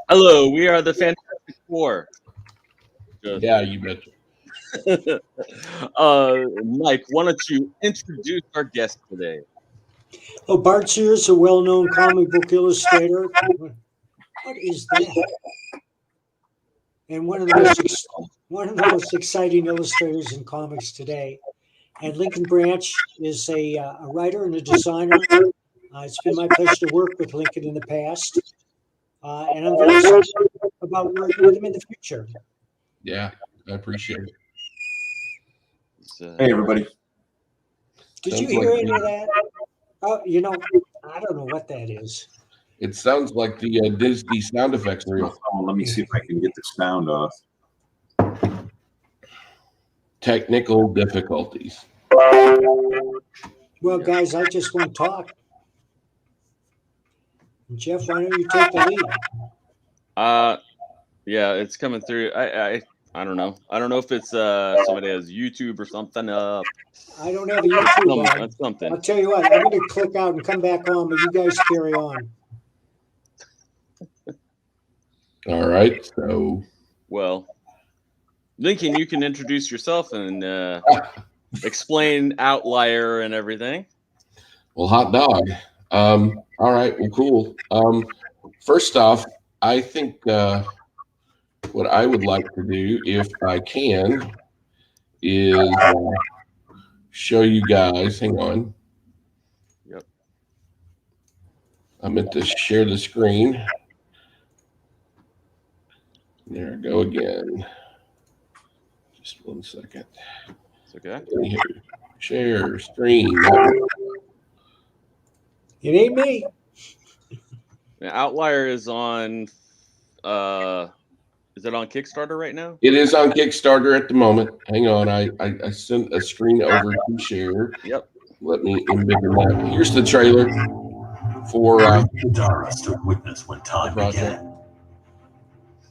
Hello, we are the Fantastic Four. Just- Yeah, you betcha. Mike, why don't you introduce our guest today? Oh, Bart Sears, a well-known comic book illustrator. What is that? And one of the most exciting illustrators in comics today. And Lincoln Branch is a writer and a designer. It's been my pleasure to work with Lincoln in the past, and I'm very excited about working with him in the future. Yeah, I appreciate it. Hey, everybody. Did Sounds you hear like any of that? Oh, I don't know what that is. It sounds like the Disney sound effects reel. Let me see if I can get the sound off. Technical difficulties. Well, guys, I just want to talk. Jeff, why don't you take the lead? Yeah, it's coming through. I don't know. I don't know if it's somebody has YouTube or something. I don't have a YouTube on. Something. I'll tell you what, I'm going to click out and come back on, but you guys carry on. All right, so Well, Lincoln, you can introduce yourself and explain Outlier and everything. well, hot dog. All right, well, cool. First off, I think what I would like to do, if I can, is show you guys. Hang on. Yep. I meant to share the screen. There I go again. Just 1 second. It's okay. Share screen. It ain't me. Now, Outlier is on. Is it on Kickstarter right now? It is on Kickstarter at the moment. Hang on, I sent a screen over to share. Yep. Let me embed that. Here's the trailer for Dara stood witness when time began.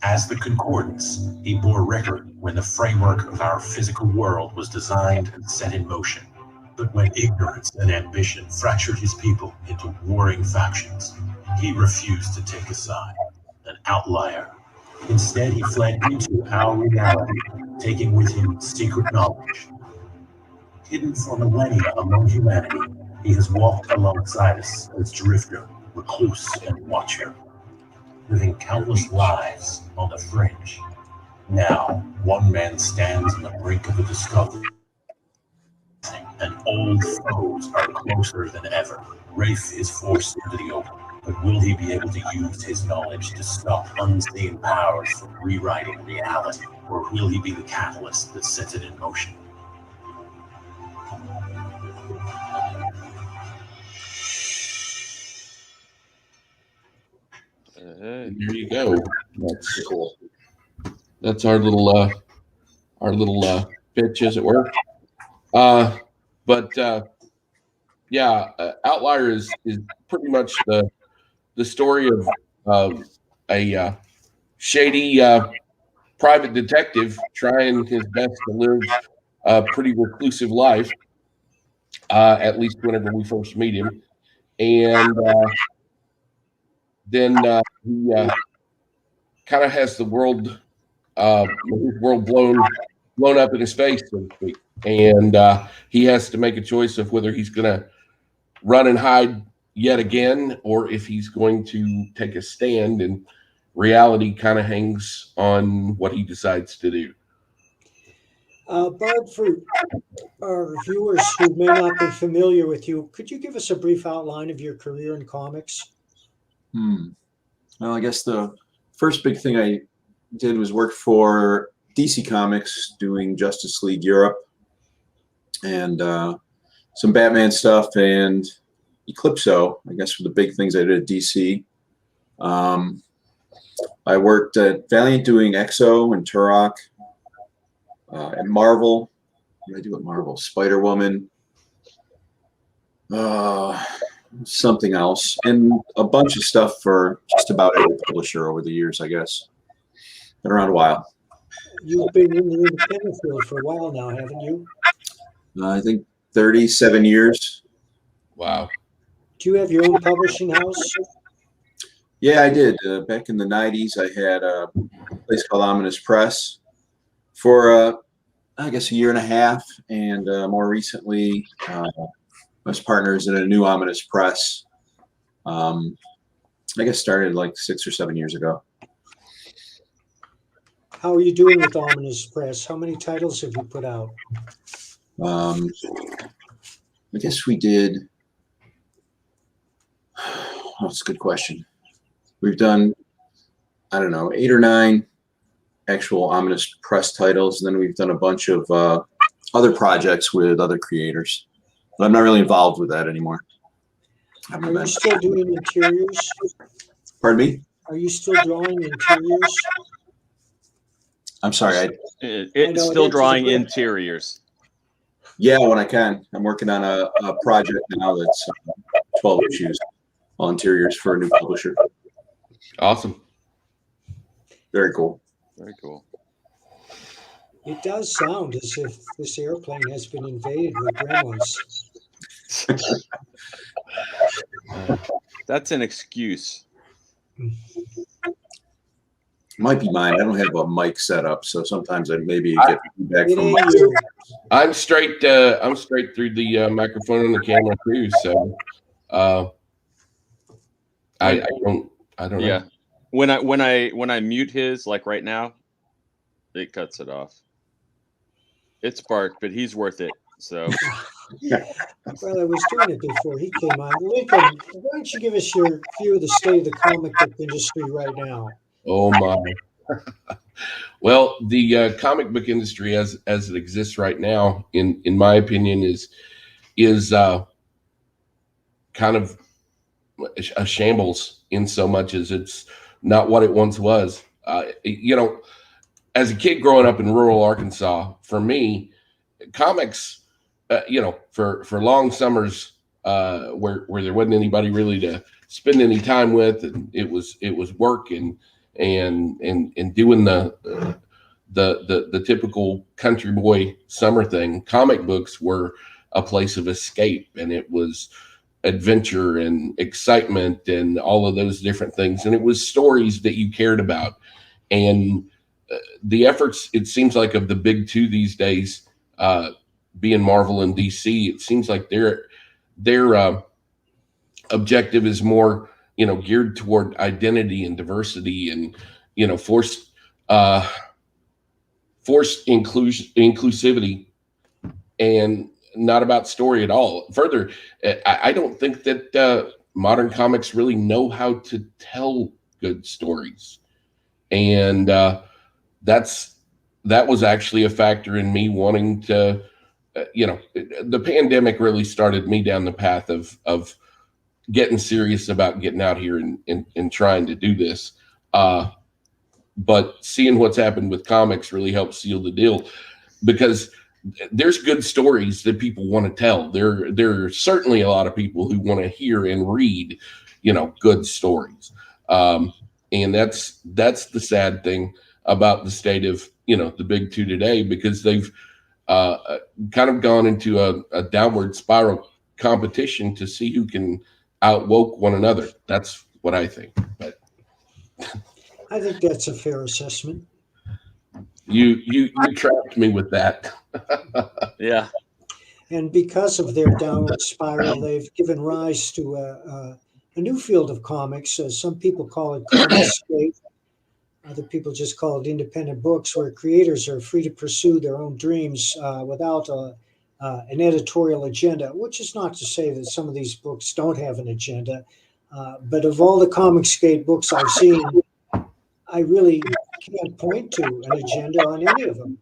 As the Concordance, he bore record when the framework of our physical world was designed and set in motion. But when ignorance and ambition fractured his people into warring factions, he refused to take a side, an outlier. Instead, he fled into our reality, taking with him secret knowledge. Hidden for millennia among humanity, he has walked alongside us as drifter, recluse, and watcher, living countless lives on the fringe. Now, one man stands on the brink of a discovery, and old foes are closer than ever. Rafe is forced into the open, but will he be able to use his knowledge to stop unseen powers from rewriting reality, or will he be the catalyst that sets it in motion? there you go. That's cool. That's our little pitch, as it were. Outlier is pretty much the story of a shady private detective trying his best to live a pretty reclusive life, at least whenever we first meet him. And then he kind of has the world blown up in his face, so to speak. And he has to make a choice of whether he's going to run and hide yet again, or if he's going to take a stand, and reality kind of hangs on what he decides to do. Bart, for our viewers who may not be familiar with you, could you give us a brief outline of your career in comics? Well, I guess the first big thing I did was work for DC Comics doing Justice League Europe and some Batman stuff and Eclipso, I guess, were the big things I did at DC. I worked at Valiant doing Exo and Turok. At Marvel, what did I do at Marvel? Spider-Woman, something else, and a bunch of stuff for just about every publisher over the years, I guess. Been around a while. You've been in the independent field for a while now, haven't you? I think 37 years. Wow. Do you have your own publishing house? Yeah, I did. Back in the 90s, I had a place called Ominous Press for, I guess, a year and a half. And more recently, I was partners in a new Ominous Press. I guess started like 6 or 7 years ago. How are you doing with Ominous Press? How many titles have you put out? I guess we did. Oh, that's a good question. We've done, I don't know, 8 or 9 actual Ominous Press titles, and then we've done a bunch of other projects with other creators. But I'm not really involved with that anymore. Are you still doing interiors? Pardon me? Are you still drawing interiors? I'm sorry. It's still drawing interiors. Yeah, when I can. I'm working on a project now that's 12 issues, all interiors for a new publisher. Awesome. Very cool. Very cool. It does sound as if this airplane has been invaded with gremlins. That's an excuse. Might be mine. I don't have a mic set up, so sometimes I maybe get feedback from It ain't you. I'm straight through the microphone and the camera too. So I don't Yeah. know. When I mute his, like right now, it cuts it off. It's Bart, but he's worth it. So Well, I was doing it before he came on. Lincoln, why don't you give us your view of the state of the comic book industry right now? Oh my. Well, the comic book industry as it exists right now, in my opinion, is kind of a shambles in so much as it's not what it once was. As a kid growing up in rural Arkansas, for me, comics, for long summers where there wasn't anybody really to spend any time with, and it was work and doing the typical country boy summer thing. Comic books were a place of escape, and it was adventure and excitement and all of those different things. And it was stories that you cared about. And the efforts, it seems like, of the big two these days, being Marvel and DC, it seems like their objective is more, geared toward identity and diversity and, forced inclusivity, and not about story at all. Further, I don't think that modern comics really know how to tell good stories. And that was actually a factor in me wanting to, the pandemic really started me down the path of getting serious about getting out here and trying to do this. But seeing what's happened with comics really helped seal the deal, because there's good stories that people want to tell. There are certainly a lot of people who want to hear and read, good stories. And that's the sad thing about the state of, the big two today, because they've kind of gone into a downward spiral competition to see who can outwoke one another. That's what I think. But I think that's a fair assessment. You trapped me with that. yeah. And because of their downward spiral, they've given rise to a new field of comics. Some people call it comicscape. Other people just call it independent books, where creators are free to pursue their own dreams without an editorial agenda, which is not to say that some of these books don't have an agenda. But of all the comicscape books I've seen, I really can't point to an agenda on any of them.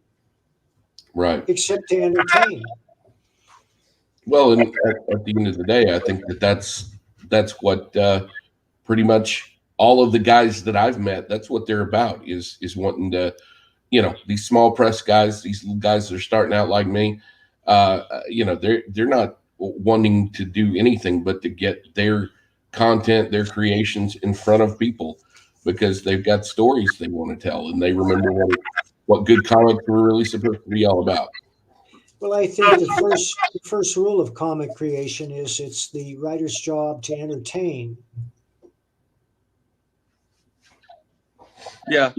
Right. Except to entertain. Well, and at the end of the day, I think that's what pretty much all of the guys that I've met, that's what they're about, is wanting to, these small press guys, these little guys that are starting out like me, they're not wanting to do anything but to get their content, their creations in front of people, because they've got stories they want to tell, and they remember what good comics were really supposed to be all about. Well, I think the first rule of comic creation is it's the writer's job to entertain. Yeah,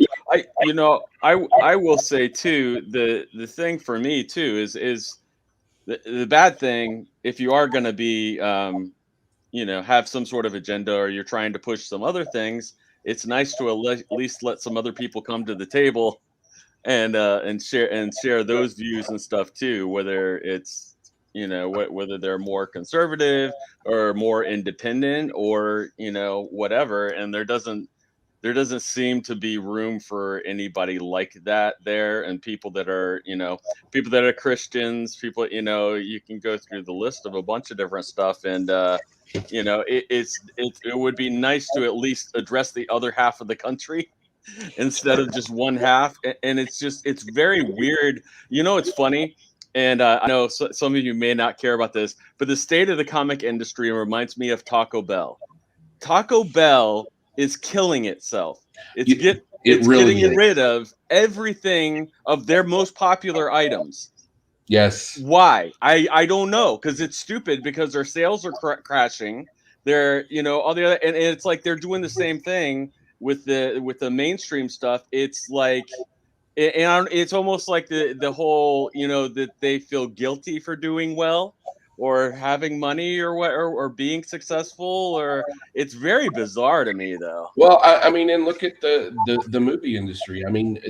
I will say too, the thing for me too is the bad thing, if you are going to be have some sort of agenda, or you're trying to push some other things, it's nice to at least let some other people come to the table and share those views and stuff too, whether it's whether they're more conservative or more independent, or whatever. And there doesn't seem to be room for anybody like that there. And people that are Christians, people, you can go through the list of a bunch of different stuff. And it would be nice to at least address the other half of the country instead of just one half. And it's very weird. It's funny. And I know some of you may not care about this, but the state of the comic industry reminds me of Taco Bell. Taco Bell is killing itself. It's really getting is. rid of everything of their most popular items. Yes. Why? I don't know, because it's stupid, because their sales are crashing. They're all the other, and it's like they're doing the same thing with the mainstream stuff. It's like, and it's almost like the whole that they feel guilty for doing well, or having money, or what, or being successful, or it's very bizarre to me though. Well, I mean, and look at the movie industry. I mean,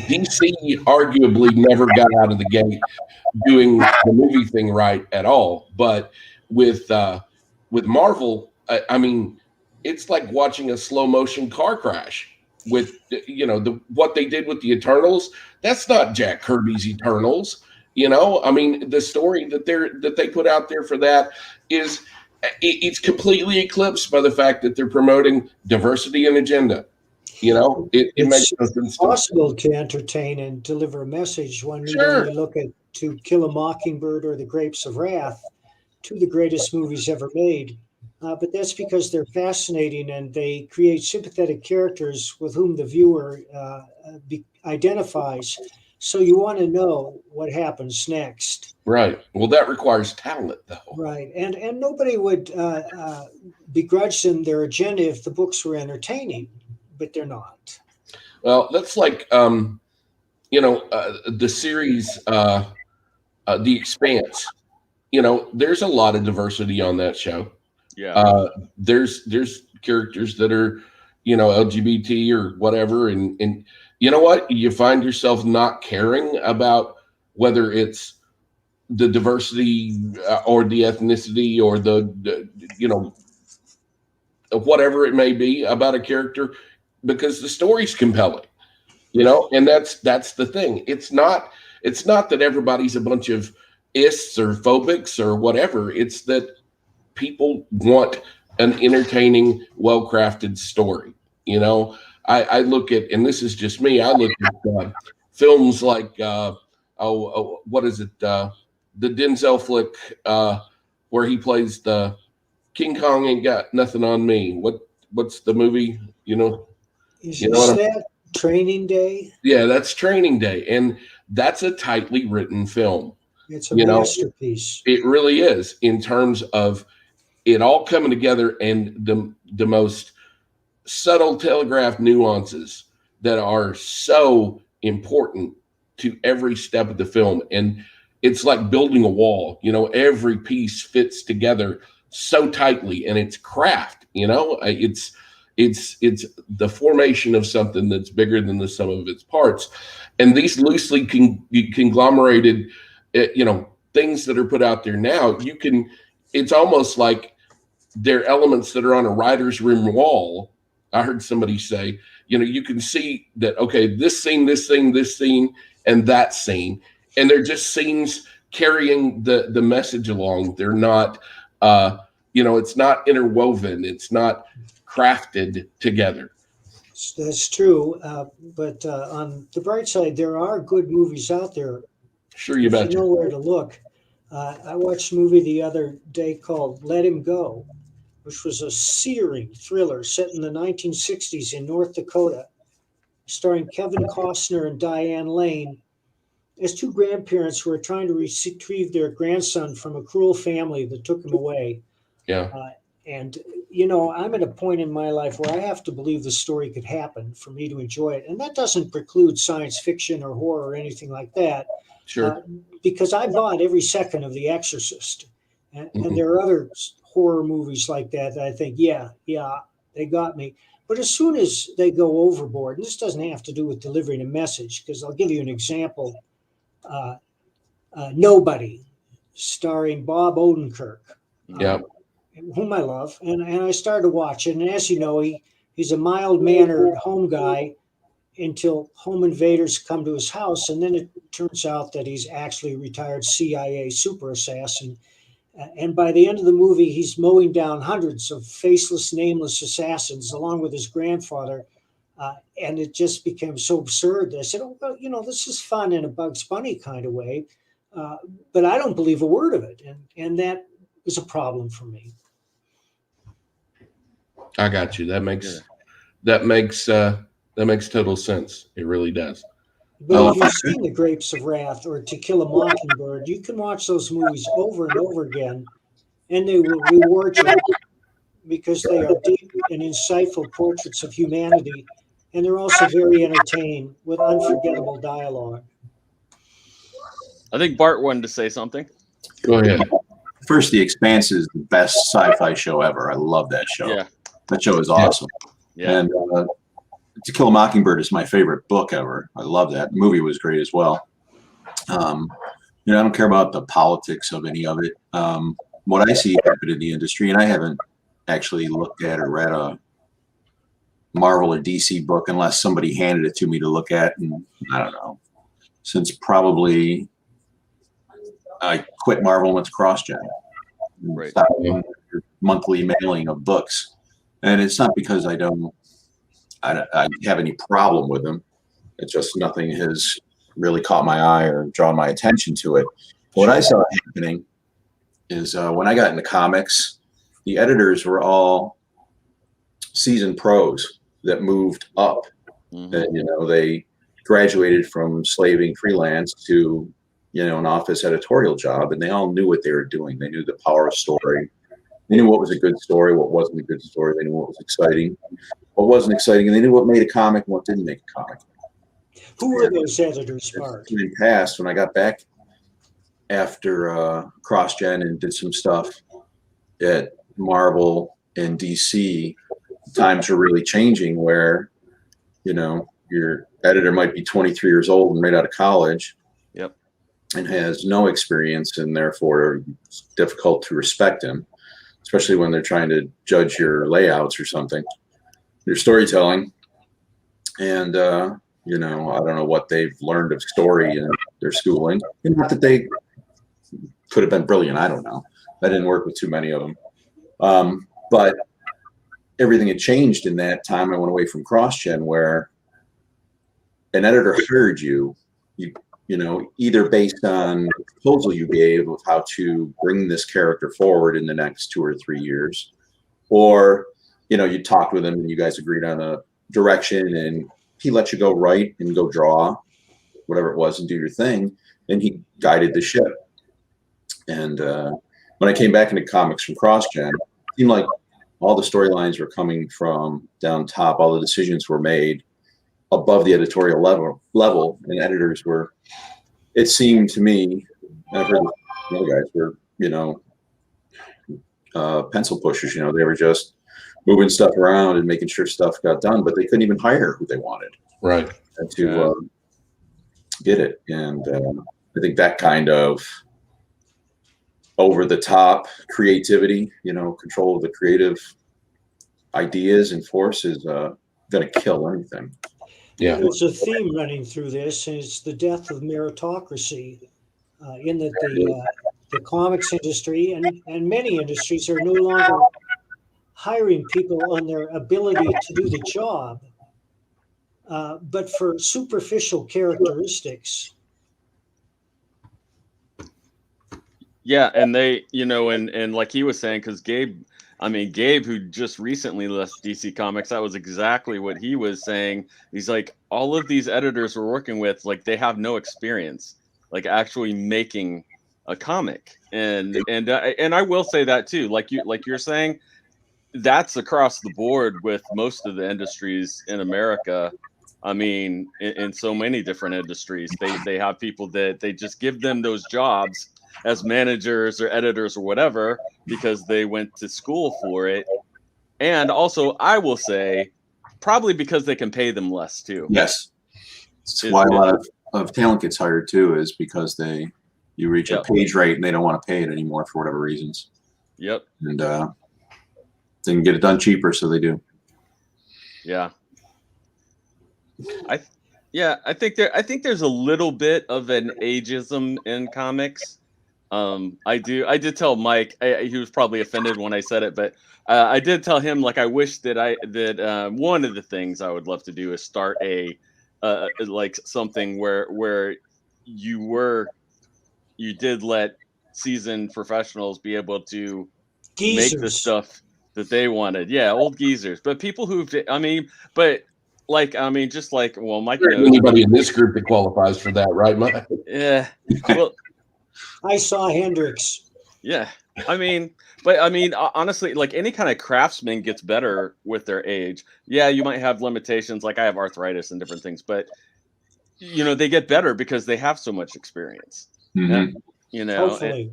DC arguably never got out of the gate doing the movie thing right at all. But with Marvel, I mean, it's like watching a slow motion car crash. With what they did with the Eternals, that's not Jack Kirby's Eternals. I mean, the story that they put out there for that is it's completely eclipsed by the fact that they're promoting diversity and agenda. It makes no sense. It's possible to entertain and deliver a message when you only look at To Kill a Mockingbird or The Grapes of Wrath, two of the greatest movies ever made. But that's because they're fascinating and they create sympathetic characters with whom the viewer identifies. So you want to know what happens next. Right. Well, that requires talent, though. Right. And nobody would begrudge them their agenda if the books were entertaining, but they're not. Well, that's like, the series, The Expanse. There's a lot of diversity on that show. Yeah. There's characters that are, LGBT or whatever. And you know what? You find yourself not caring about whether it's the diversity or the ethnicity or the whatever it may be about a character, because the story's compelling, and that's the thing. It's not that everybody's a bunch of ists or phobics or whatever. It's that people want an entertaining, well-crafted story. I look at, and this is just me, I look at films like, what is it? The Denzel flick where he plays the King Kong Ain't Got Nothing on Me. What's the movie? Is that Training Day? Yeah, that's Training Day. And that's a tightly written film. It's a masterpiece. It really is, in terms of it all coming together and the most subtle telegraphed nuances that are so important to every step of the film. And it's like building a wall, every piece fits together so tightly, and it's craft, it's the formation of something that's bigger than the sum of its parts. And these loosely conglomerated, things that are put out there now, it's almost like they're elements that are on a writer's room wall. I heard somebody say, you can see that, okay, this scene, and that scene, and they're just scenes carrying the message along. They're not, it's not interwoven. It's not crafted together. That's true. But on the bright side, there are good movies out there. Sure, you bet. You know where to look. I watched a movie the other day called Let Him Go, which was a searing thriller set in the 1960s in North Dakota, starring Kevin Costner and Diane Lane as two grandparents who are trying to retrieve their grandson from a cruel family that took him away. Yeah. And you know, I'm at a point in my life where I have to believe the story could happen for me to enjoy it. And that doesn't preclude science fiction or horror or anything like that. Sure. Because I bought every second of The Exorcist. And there are other horror movies like that I think, yeah, they got me. But as soon as they go overboard, and this doesn't have to do with delivering a message, because I'll give you an example. Nobody, starring Bob Odenkirk. Yeah. Whom I love, and I started to watch it. And as you know, he's a mild-mannered home guy until home invaders come to his house, and then it turns out that he's actually a retired CIA super assassin. And by the end of the movie, he's mowing down hundreds of faceless, nameless assassins, along with his grandfather. And it just became so absurd. I said, "Oh, well, you know, this is fun in a Bugs Bunny kind of way, but I don't believe a word of it," and that was a problem for me. I got you. That makes total sense. It really does. But if you've seen The Grapes of Wrath or To Kill a Mockingbird, you can watch those movies over and over again, and they will reward you because they are deep and insightful portraits of humanity, and they're also very entertaining with unforgettable dialogue. I think Bart wanted to say something. Go ahead. First, The Expanse is the best sci-fi show ever. I love that show. Yeah. That show is awesome. Yeah. And To Kill a Mockingbird is my favorite book ever. I love that. The movie was great as well. You know, I don't care about the politics of any of it. What I see happen in the industry, and I haven't actually looked at or read a Marvel or DC book unless somebody handed it to me to look at, and I don't know, since probably I quit Marvel and went to CrossGen. Right. Stopped doing monthly mailing of books. And it's not because I have any problem with them. It's just nothing has really caught my eye or drawn my attention to it. What I saw happening is when I got into comics, the editors were all seasoned pros that moved up. Mm-hmm. And, you know, they graduated from slaving freelance to, you know, an office editorial job, and they all knew what they were doing. They knew the power of story. They knew what was a good story, what wasn't a good story. They knew what was exciting, what wasn't exciting, and they knew what made a comic and what didn't make a comic. Who were those editors, Bart? In the past, when I got back after CrossGen and did some stuff at Marvel and DC, times were really changing where, you know, your editor might be 23 years old and right out of college. Yep. And has no experience, and therefore it's difficult to respect him, especially when they're trying to judge your layouts or something, your storytelling. And, you know, I don't know what they've learned of story in their schooling. And not that they could have been brilliant. I don't know. I didn't work with too many of them. But everything had changed in that time. I went away from CrossGen, where an editor hired you, you know, either based on the proposal you gave of how to bring this character forward in the next 2 or 3 years, or, you know, you talked with him and you guys agreed on a direction, and he let you go write and go draw whatever it was and do your thing, and he guided the ship. And when I came back into comics from CrossGen, it seemed like all the storylines were coming from down top. All the decisions were made above the editorial level, and editors were, it seemed to me, I've heard the other guys were, you know, pencil pushers. You know, they were just moving stuff around and making sure stuff got done, but they couldn't even hire who they wanted. Right. To get it. And I think that kind of over the top creativity, you know, control of the creative ideas and force is going to kill anything. Yeah. There's a theme running through this, and it's the death of meritocracy, in that the comics industry and many industries are no longer hiring people on their ability to do the job, but for superficial characteristics. Yeah, and they, you know, and like he was saying, because Gabe, who just recently left DC Comics, that was exactly what he was saying. He's like, all of these editors we're working with, like, they have no experience, like, actually making a comic. And I will say that too, like you're saying, that's across the board with most of the industries in America. I mean, in so many different industries, they have people that they just give them those jobs as managers or editors or whatever because they went to school for it. And also, I will say, probably because they can pay them less too. Yes. That's why a lot of talent gets hired too, is because you reach a page rate and they don't want to pay it anymore for whatever reasons. Yep. And they can get it done cheaper, so they do. Yeah. I think there's a little bit of an ageism in comics. I did tell Mike, he was probably offended when I said it, but I did tell him, like, I wish that one of the things I would love to do is start a like something where you did let seasoned professionals be able to make the Geezers. stuff that they wanted. Yeah, old geezers, but people just like, well, Mike There isn't knows. anybody in this group that qualifies for that, right, Mike? Yeah. Well, I saw Hendrix. yeah. Honestly, like, any kind of craftsman gets better with their age. Yeah, you might have limitations, like I have arthritis and different things, but they get better because they have so much experience. Mm-hmm. Hopefully.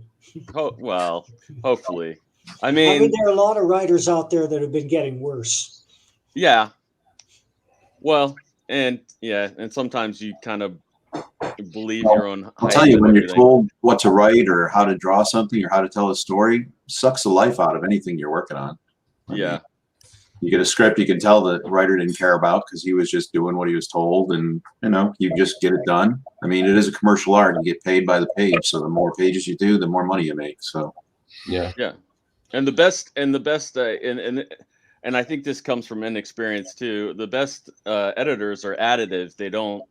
Hopefully. I mean, there are a lot of writers out there that have been getting worse. Yeah. Well, and sometimes you kind of believe your own. I'll tell you, when you're told what to write or how to draw something or how to tell a story, sucks the life out of anything you're working on. I mean, you get a script you can tell the writer didn't care about because he was just doing what he was told, and you just get it done. I mean, it is a commercial art. You get paid by the page, so the more pages you do, the more money you make. So yeah. And the best, and I think this comes from inexperience too. The best editors are additive. They don't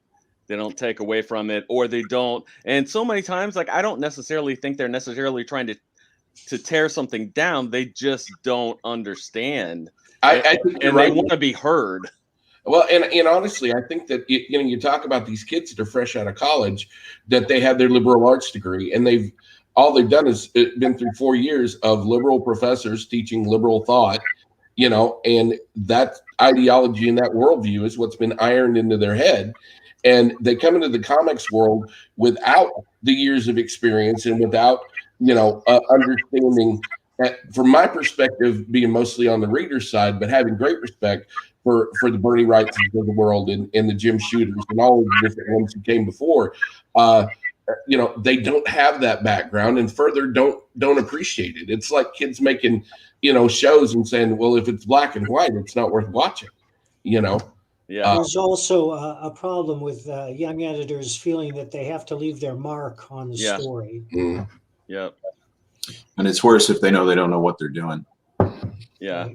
take away from it, or they don't. And so many times, like, I don't necessarily think they're necessarily trying to tear something down. They just don't understand. I think and they want to be heard. Well, and honestly, I think that you talk about these kids that are fresh out of college, that they have their liberal arts degree, and all they've done is been through 4 years of liberal professors teaching liberal thought, and that ideology and that worldview is what's been ironed into their head. And they come into the comics world without the years of experience and without, understanding, from my perspective, being mostly on the reader's side, but having great respect for the Bernie Wrights of the world and the Jim Shooters and all of the different ones who came before. They don't have that background, and further don't appreciate it. It's like kids making, shows and saying, well, if it's black and white, it's not worth watching, Yeah. There's also a problem with young editors feeling that they have to leave their mark on the story. Mm. Yep. And it's worse if they don't know what they're doing. Yeah.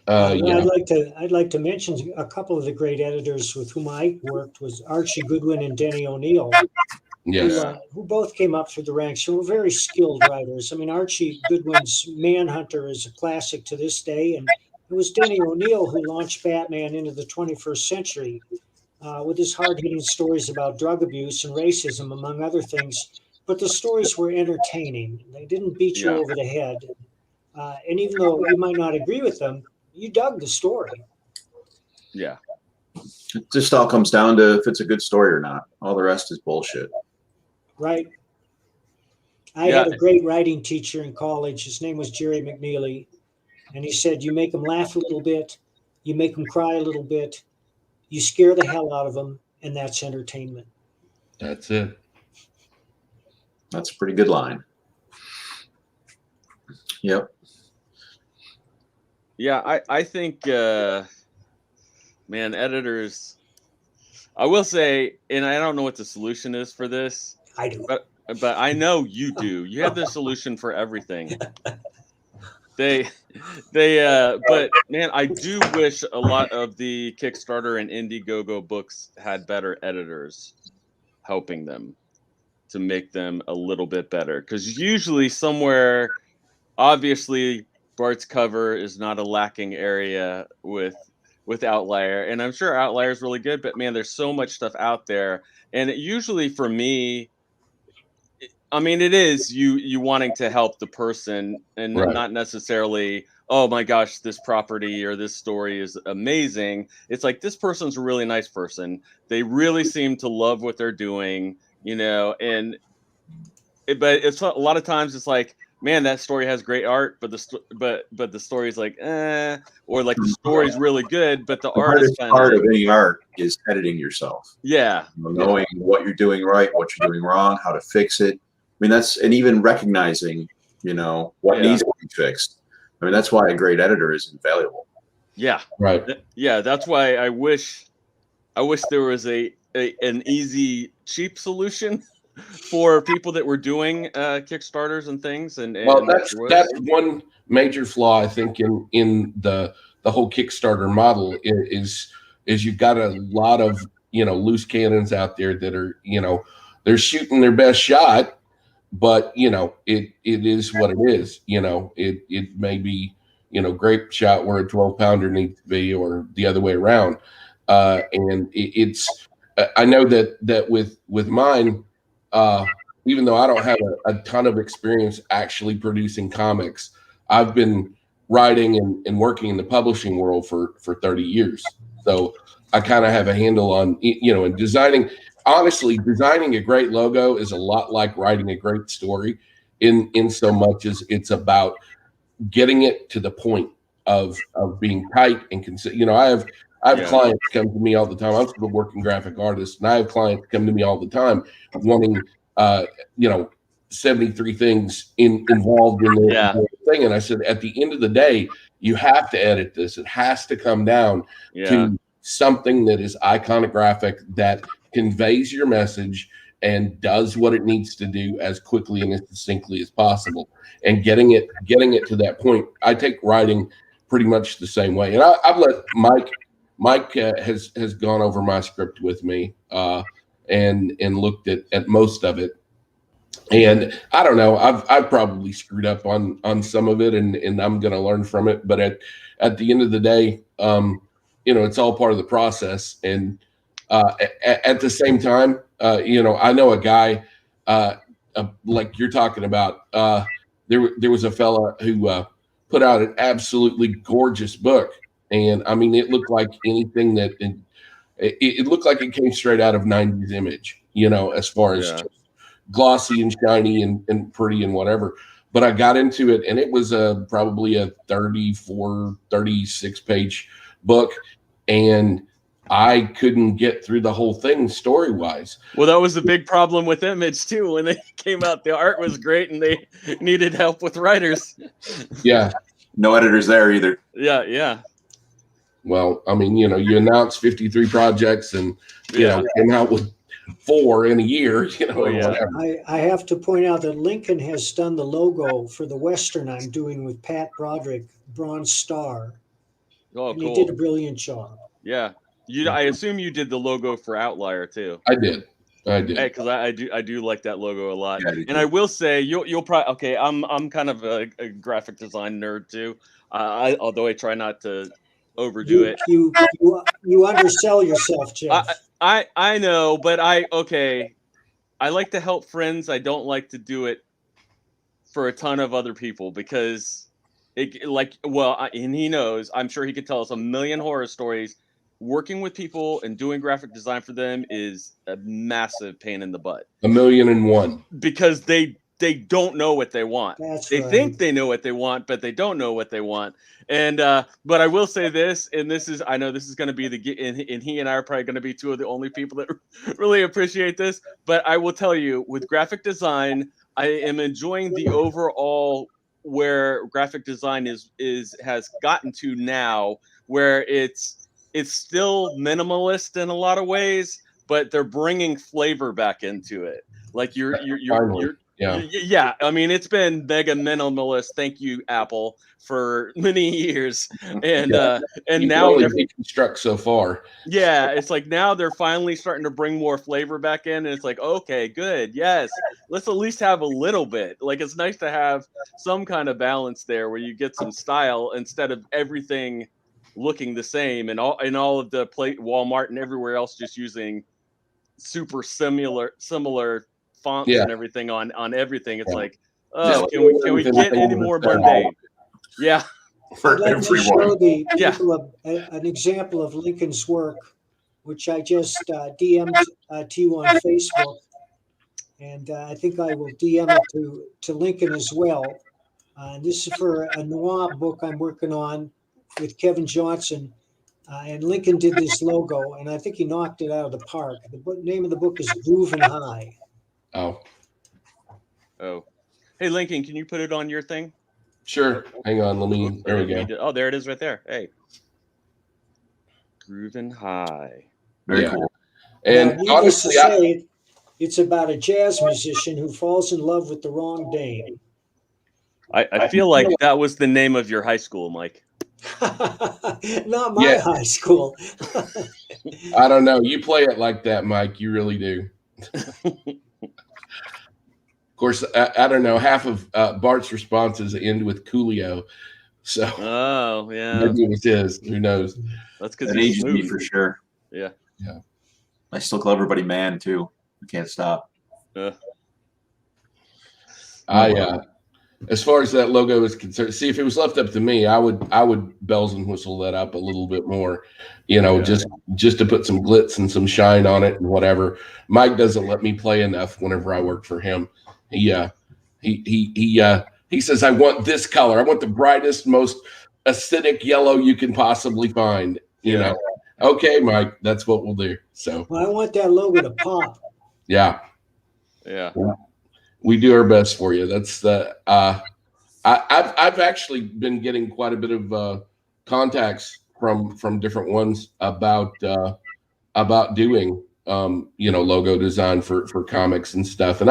I'd like to mention a couple of the great editors with whom I worked was Archie Goodwin and Denny O'Neil. Yes. Who both came up through the ranks and were very skilled writers. I mean, Archie Goodwin's Manhunter is a classic to this day, and it was Denny O'Neil who launched Batman into the 21st century with his hard-hitting stories about drug abuse and racism, among other things. But the stories were entertaining. They didn't beat you over the head. And even though you might not agree with them, you dug the story. Yeah. It just all comes down to if it's a good story or not. All the rest is bullshit. Right. I had a great writing teacher in college. His name was Jerry McNeely. And he said, you make them laugh a little bit, you make them cry a little bit, you scare the hell out of them, and that's entertainment. That's it. That's a pretty good line. Yep. Yeah, I think, editors, I will say, and I don't know what the solution is for this. I do. But I know you do. You have the solution for everything. But man, I do wish a lot of the Kickstarter and Indiegogo books had better editors helping them to make them a little bit better. Because usually somewhere, obviously, Bart's cover is not a lacking area with Outlier, and I'm sure Outlier is really good. But man, there's so much stuff out there, and usually for me, I mean, it is you wanting to help the person and Right. not necessarily, oh my gosh, this property or this story is amazing. It's like this person's a really nice person. They really seem to love what they're doing, and but it's a lot of times it's like, man, that story has great art, but but the story's like, or like the story's really good, but the The art is hardest kind part of, of any art is editing yourself. yeah, Knowing what you're doing right, what you're doing wrong, how to fix it. I mean, and even recognizing, what Yeah. needs to be fixed. I mean, that's why a great editor is invaluable. yeah, Right. yeah. That's why I wish there was an easy, cheap solution for people that were doing Kickstarters and things. And Well, there was. that's one major flaw, I think, in the whole Kickstarter model is you've got a lot of loose cannons out there that are they're shooting their best shot, but it is what it is. It may be grape shot where a 12-pounder needs to be, or the other way around. And it's I know that with mine. Even though I don't have a ton of experience actually producing comics, I've been writing and working in the publishing world for 30 years. So I kind of have a handle on, and designing. Honestly, designing a great logo is a lot like writing a great story in so much as it's about getting it to the point of being tight and consistent. I have Yeah. clients come to me all the time. I'm still a working graphic artist, and I have clients come to me all the time wanting 73 things involved in the thing. And I said, at the end of the day, you have to edit this. It has to come down to something that is iconographic, that conveys your message and does what it needs to do as quickly and as succinctly as possible. And getting it to that point. I take writing pretty much the same way. And I've let Mike has gone over my script with me and looked at most of it. And I don't know, I've probably screwed up on some of it, and I'm going to learn from it. But at the end of the day, it's all part of the process. And at the same time, I know a guy like you're talking about. There was a fella who put out an absolutely gorgeous book, and I mean, it looked like anything that it looked like it came straight out of 90s Image, as far as just glossy and shiny and pretty and whatever. But I got into it, and it was probably a 36 page book, and I couldn't get through the whole thing story wise. Well, that was the big problem with Image too. When they came out, the art was great, and they needed help with writers. Yeah. No editors there either. Yeah. Well, I mean, you announced 53 projects, and came out with 4 in a year. Whatever. I have to point out that Lincoln has done the logo for the Western I'm doing with Pat Broderick, Bronze Star. Oh, and cool. he did a brilliant job. Yeah. I assume you did the logo for Outlier too. I did. Because I do like that logo a lot. Yeah, and I will say you'll probably okay. I'm kind of a graphic design nerd too. Although I try not to overdo it. You undersell yourself, Jeff. I know, but I like to help friends. I don't like to do it for a ton of other people because and he knows. I'm sure he could tell us a million horror stories. Working with people and doing graphic design for them is a massive pain in the butt. 1,000,001. Because they don't know what they want. They right. think they know what they want, but they don't know what they want. And but I will say this, and I know this is going to be and he and I are probably going to be two of the only people that really appreciate this. But I will tell you, with graphic design, I am enjoying the overall where graphic design has gotten to now, where it's still minimalist in a lot of ways, but they're bringing flavor back into it. Like you're yeah. I mean, it's been mega minimalist. Thank you, Apple, for many years, and now only deconstruct so far. Yeah, it's like now they're finally starting to bring more flavor back in, and it's like, okay, good, yes, let's at least have a little bit. Like it's nice to have some kind of balance there, where you get some style instead of everything looking the same, and all of the Walmart and everywhere else just using super similar fonts and everything on everything. It's like, Just can we get any more mundane? Yeah. For I'd like to show everyone. the Yeah. people an example of Lincoln's work, which I just DM'd to you on Facebook, and I think I will DM it to Lincoln as well. This is for a noir book I'm working on with Kevin Johnson, and Lincoln did this logo, and I think he knocked it out of the park. The name of the book is Groovin' High. Oh, Hey, Lincoln, can you put it on your thing? sure. Hang on. Let me. There we go. Oh, there it is right there. Hey. Groovin' High. Very cool. And now, needless to honestly, say, it's about a jazz musician who falls in love with the wrong dame. I feel like that was the name of your high school, Mike. Not my high school. I don't know. You play it like that, Mike. You really do. Of course, I don't know. Half of Bart's responses end with Coolio. So, oh, yeah. Maybe it was his. Who knows? That's because That he's aged me for sure. Yeah. Yeah. I still call everybody man too. I can't stop. As far as that logo is concerned, see, if it was left up to me, I would bells and whistle that up a little bit more, just to put some glitz and some shine on it and whatever. Mike doesn't let me play enough whenever I work for him. He says, I want this color. I want the brightest, most acidic yellow you can possibly find. You know, okay, Mike, that's what we'll do. So, well, I want that logo to pop. Yeah. We do our best for you. That's the. I've actually been getting quite a bit of contacts from different ones about doing logo design for comics and stuff, and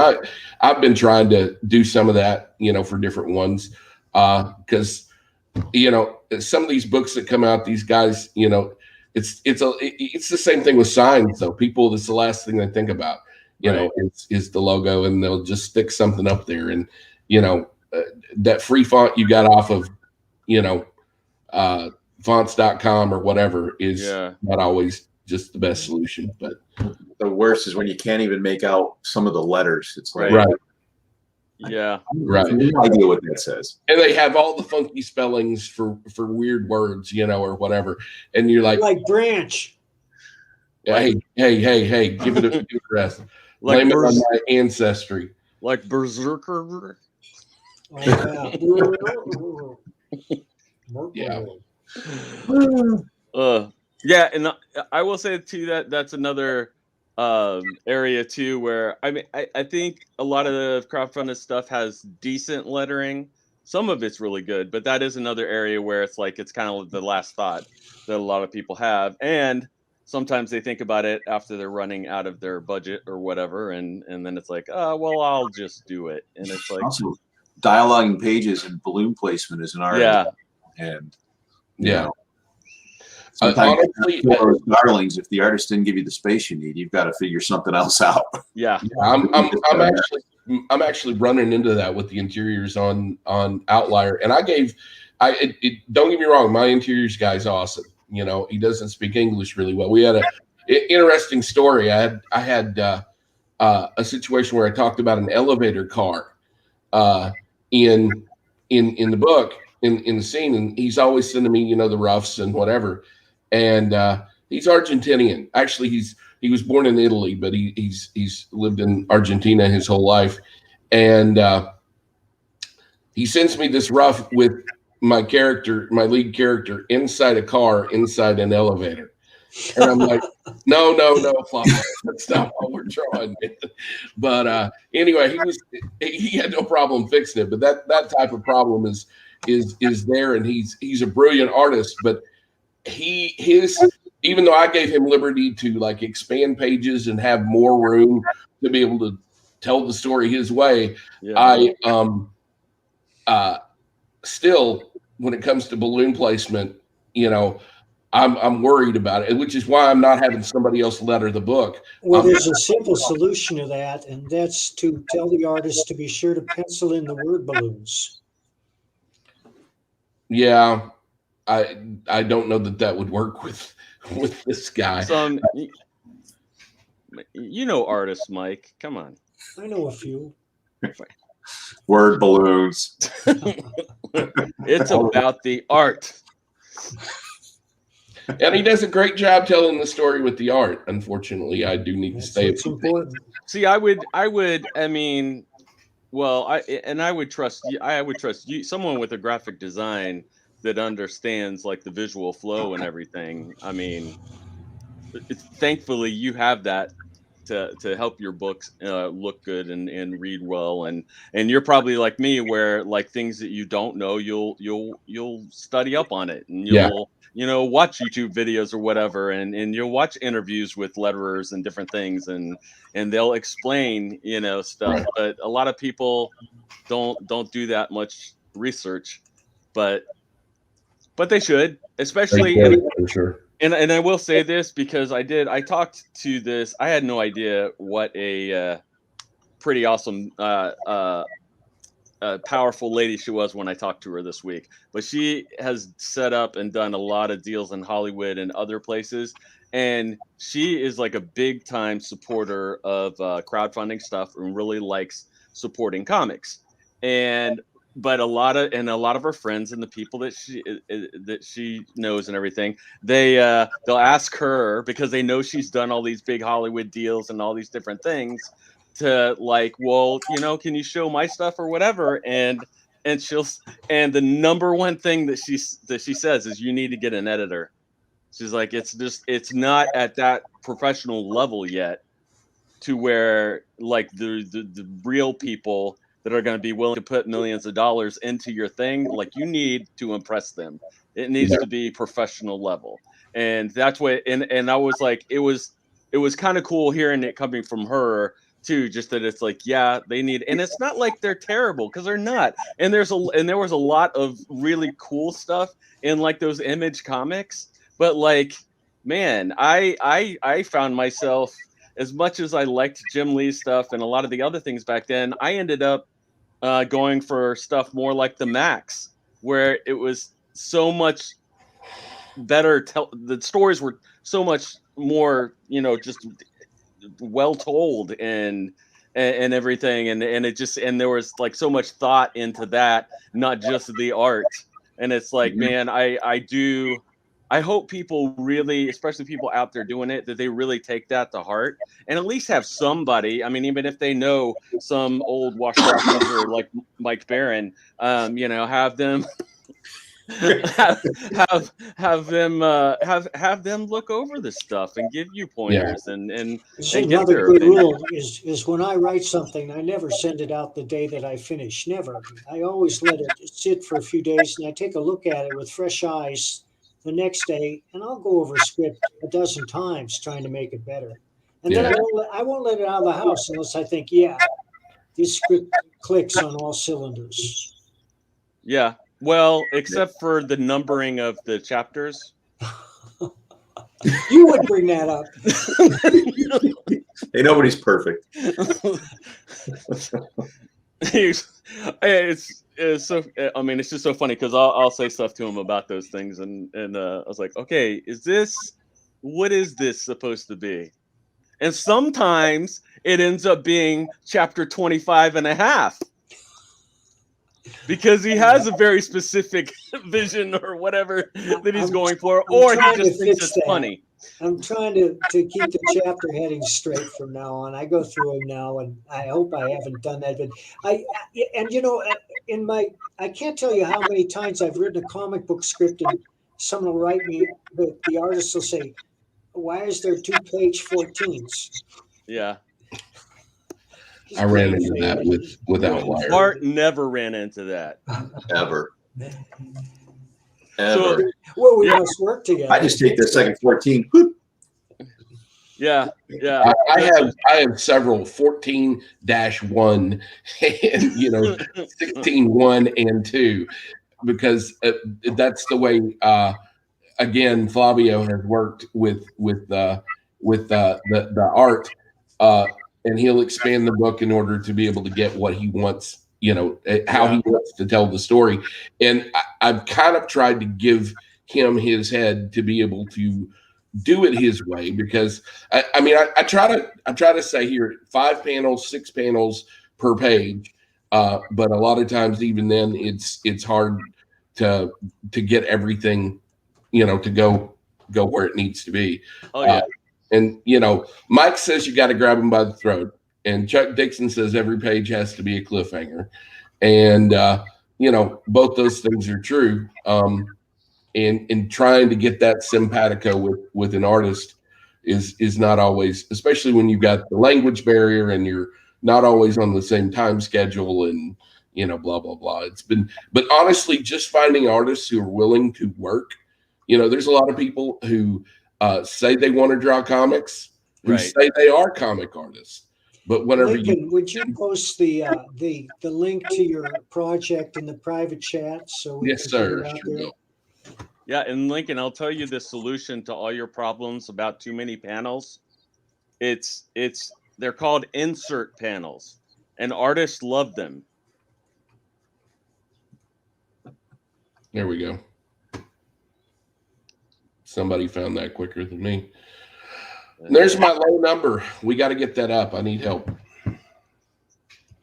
I've been trying to do some of that for different ones because some of these books that come out, these guys it's the same thing with signs though. People, that's the last thing they think about. Is the logo, and they'll just stick something up there, and that free font you got off of fonts.com or whatever is not always just the best solution. But the worst is when you can't even make out some of the letters. It's like, right. I have Right. no idea what that says. And they have all the funky spellings for weird words, or whatever, and you're like Branch. Hey, give it a rest. Blame it on my ancestry. Like Berserker. Yeah. Yeah, and I will say too that's another area too where I think a lot of the crowdfunded stuff has decent lettering. Some of it's really good, but that is another area where it's like it's kind of the last thought that a lot of people have, and sometimes they think about it after they're running out of their budget or whatever, and then it's like, well, I'll just do it, and it's like also dialoguing pages and balloon placement is an art. And sometimes honestly, darlings, if the artist didn't give you the space you need, you've got to figure something else out. I'm actually running into that with the interiors on Outlier, and don't get me wrong, my interiors guy's awesome. He doesn't speak English really well. We had an interesting story. I had a situation where I talked about an elevator car in the book, in the scene, and he's always sending me the roughs and whatever. And he's Argentinian. Actually, he was born in Italy, but he's lived in Argentina his whole life. And he sends me this rough with my lead character, inside a car, inside an elevator. And I'm like, no, Flop, that's not what we're drawing. But anyway, he had no problem fixing it. But that type of problem is there, and he's a brilliant artist. But even though I gave him liberty to like expand pages and have more room to be able to tell the story his way, I still, when it comes to balloon placement, I'm worried about it, which is why I'm not having somebody else letter the book. Well, there's a simple solution to that, and that's to tell the artist to be sure to pencil in the word balloons. Yeah, I don't know that would work with this guy. Artists, Mike. Come on. I know a few. Word balloons. It's about the art. And he does a great job telling the story with the art. Unfortunately, I do need to That's stay. what's important. See, I mean, well, I would trust you. I would trust you, someone with a graphic design that understands like the visual flow and everything. I mean, thankfully you have that to help your books look good and read well, and you're probably like me where like things that you don't know you'll study up on it, and Yeah. you'll watch YouTube videos or whatever, and you'll watch interviews with letterers and different things, and they'll explain stuff. But a lot of people don't do that much research, but they should, especially For sure. and I will say this because I talked to this. I had no idea what a pretty awesome, powerful lady she was when I talked to her this week. But she has set up and done a lot of deals in Hollywood and other places. And she is like a big time supporter of crowdfunding stuff and really likes supporting comics. But a lot of her friends and the people that she knows and everything, they'll ask her because they know she's done all these big Hollywood deals and all these different things to like, well, can you show my stuff or whatever? And the number one thing that she says is you need to get an editor. She's like, it's not at that professional level yet to where like the real people that are going to be willing to put millions of dollars into your thing, like you need to impress them. It needs to be professional level. And that's what, and I was like, it was kind of cool hearing it coming from her too, just that it's like, yeah, they need, and it's not like they're terrible because they're not. And there was a lot of really cool stuff in like those Image comics, but like, man, I found myself, as much as I liked Jim Lee's stuff and a lot of the other things back then, I ended up going for stuff more like the Max, where it was so much better. The stories were so much more, just well told and everything, and it just, and there was like so much thought into that, not just the art. And it's like, man, I hope people really, especially people out there doing it, that they really take that to heart and at least have somebody. I mean, even if they know some old washed up user like Mike Barron, have them have them look over this stuff and give you pointers and get another their good opinion. rule is when I write something, I never send it out the day that I finish. Never. I always let it sit for a few days, and I take a look at it with fresh eyes the next day, and I'll go over a script a dozen times trying to make it better. And then I won't let it out of the house unless I think, yeah, this script clicks on all cylinders. Yeah. Well, except for the numbering of the chapters. You would bring that up. Hey, nobody's perfect. It's so, I mean, it's just so funny because I'll say stuff to him about those things, and I was like, okay, what is this supposed to be? And sometimes it ends up being chapter 25 and a half. Because he has a very specific vision or whatever that he's going for, or he just thinks it's funny. I'm trying to keep the chapter heading straight from now on. I go through them now, and I hope I haven't done that. But I can't tell you how many times I've written a comic book script, and someone will write me, the artist will say, "Why is there 2 page 14s?" Yeah. I ran into that with Outlier. Bart never ran into that. Ever. So, well, we must work together. I just take the second 14. Yeah. I have several 14-1 and 16-1 and 2 because that's the way. Again, Flavio has worked with the art. And he'll expand the book in order to be able to get what he wants, how he wants to tell the story. And I've kind of tried to give him his head to be able to do it his way, because I mean, I try to say here 5 panels, 6 panels per page, but a lot of times even then it's hard to get everything, to go where it needs to be. Oh yeah. And Mike says you got to grab him by the throat, and Chuck Dixon says every page has to be a cliffhanger, and both those things are true. And trying to get that simpatico with an artist is not always, especially when you've got the language barrier and you're not always on the same time schedule, and blah blah blah. But honestly, just finding artists who are willing to work. There's a lot of people who say they want to draw comics, who Right. say they are comic artists, but whenever Lincoln, would you post the link to your project in the private chat so we yes, can put sir. it out Sure there? will. Yeah, and Lincoln, I'll tell you the solution to all your problems about too many panels. They're called insert panels, and artists love them. There we go. Somebody found that quicker than me. And there's my low number. We got to get that up. I need help.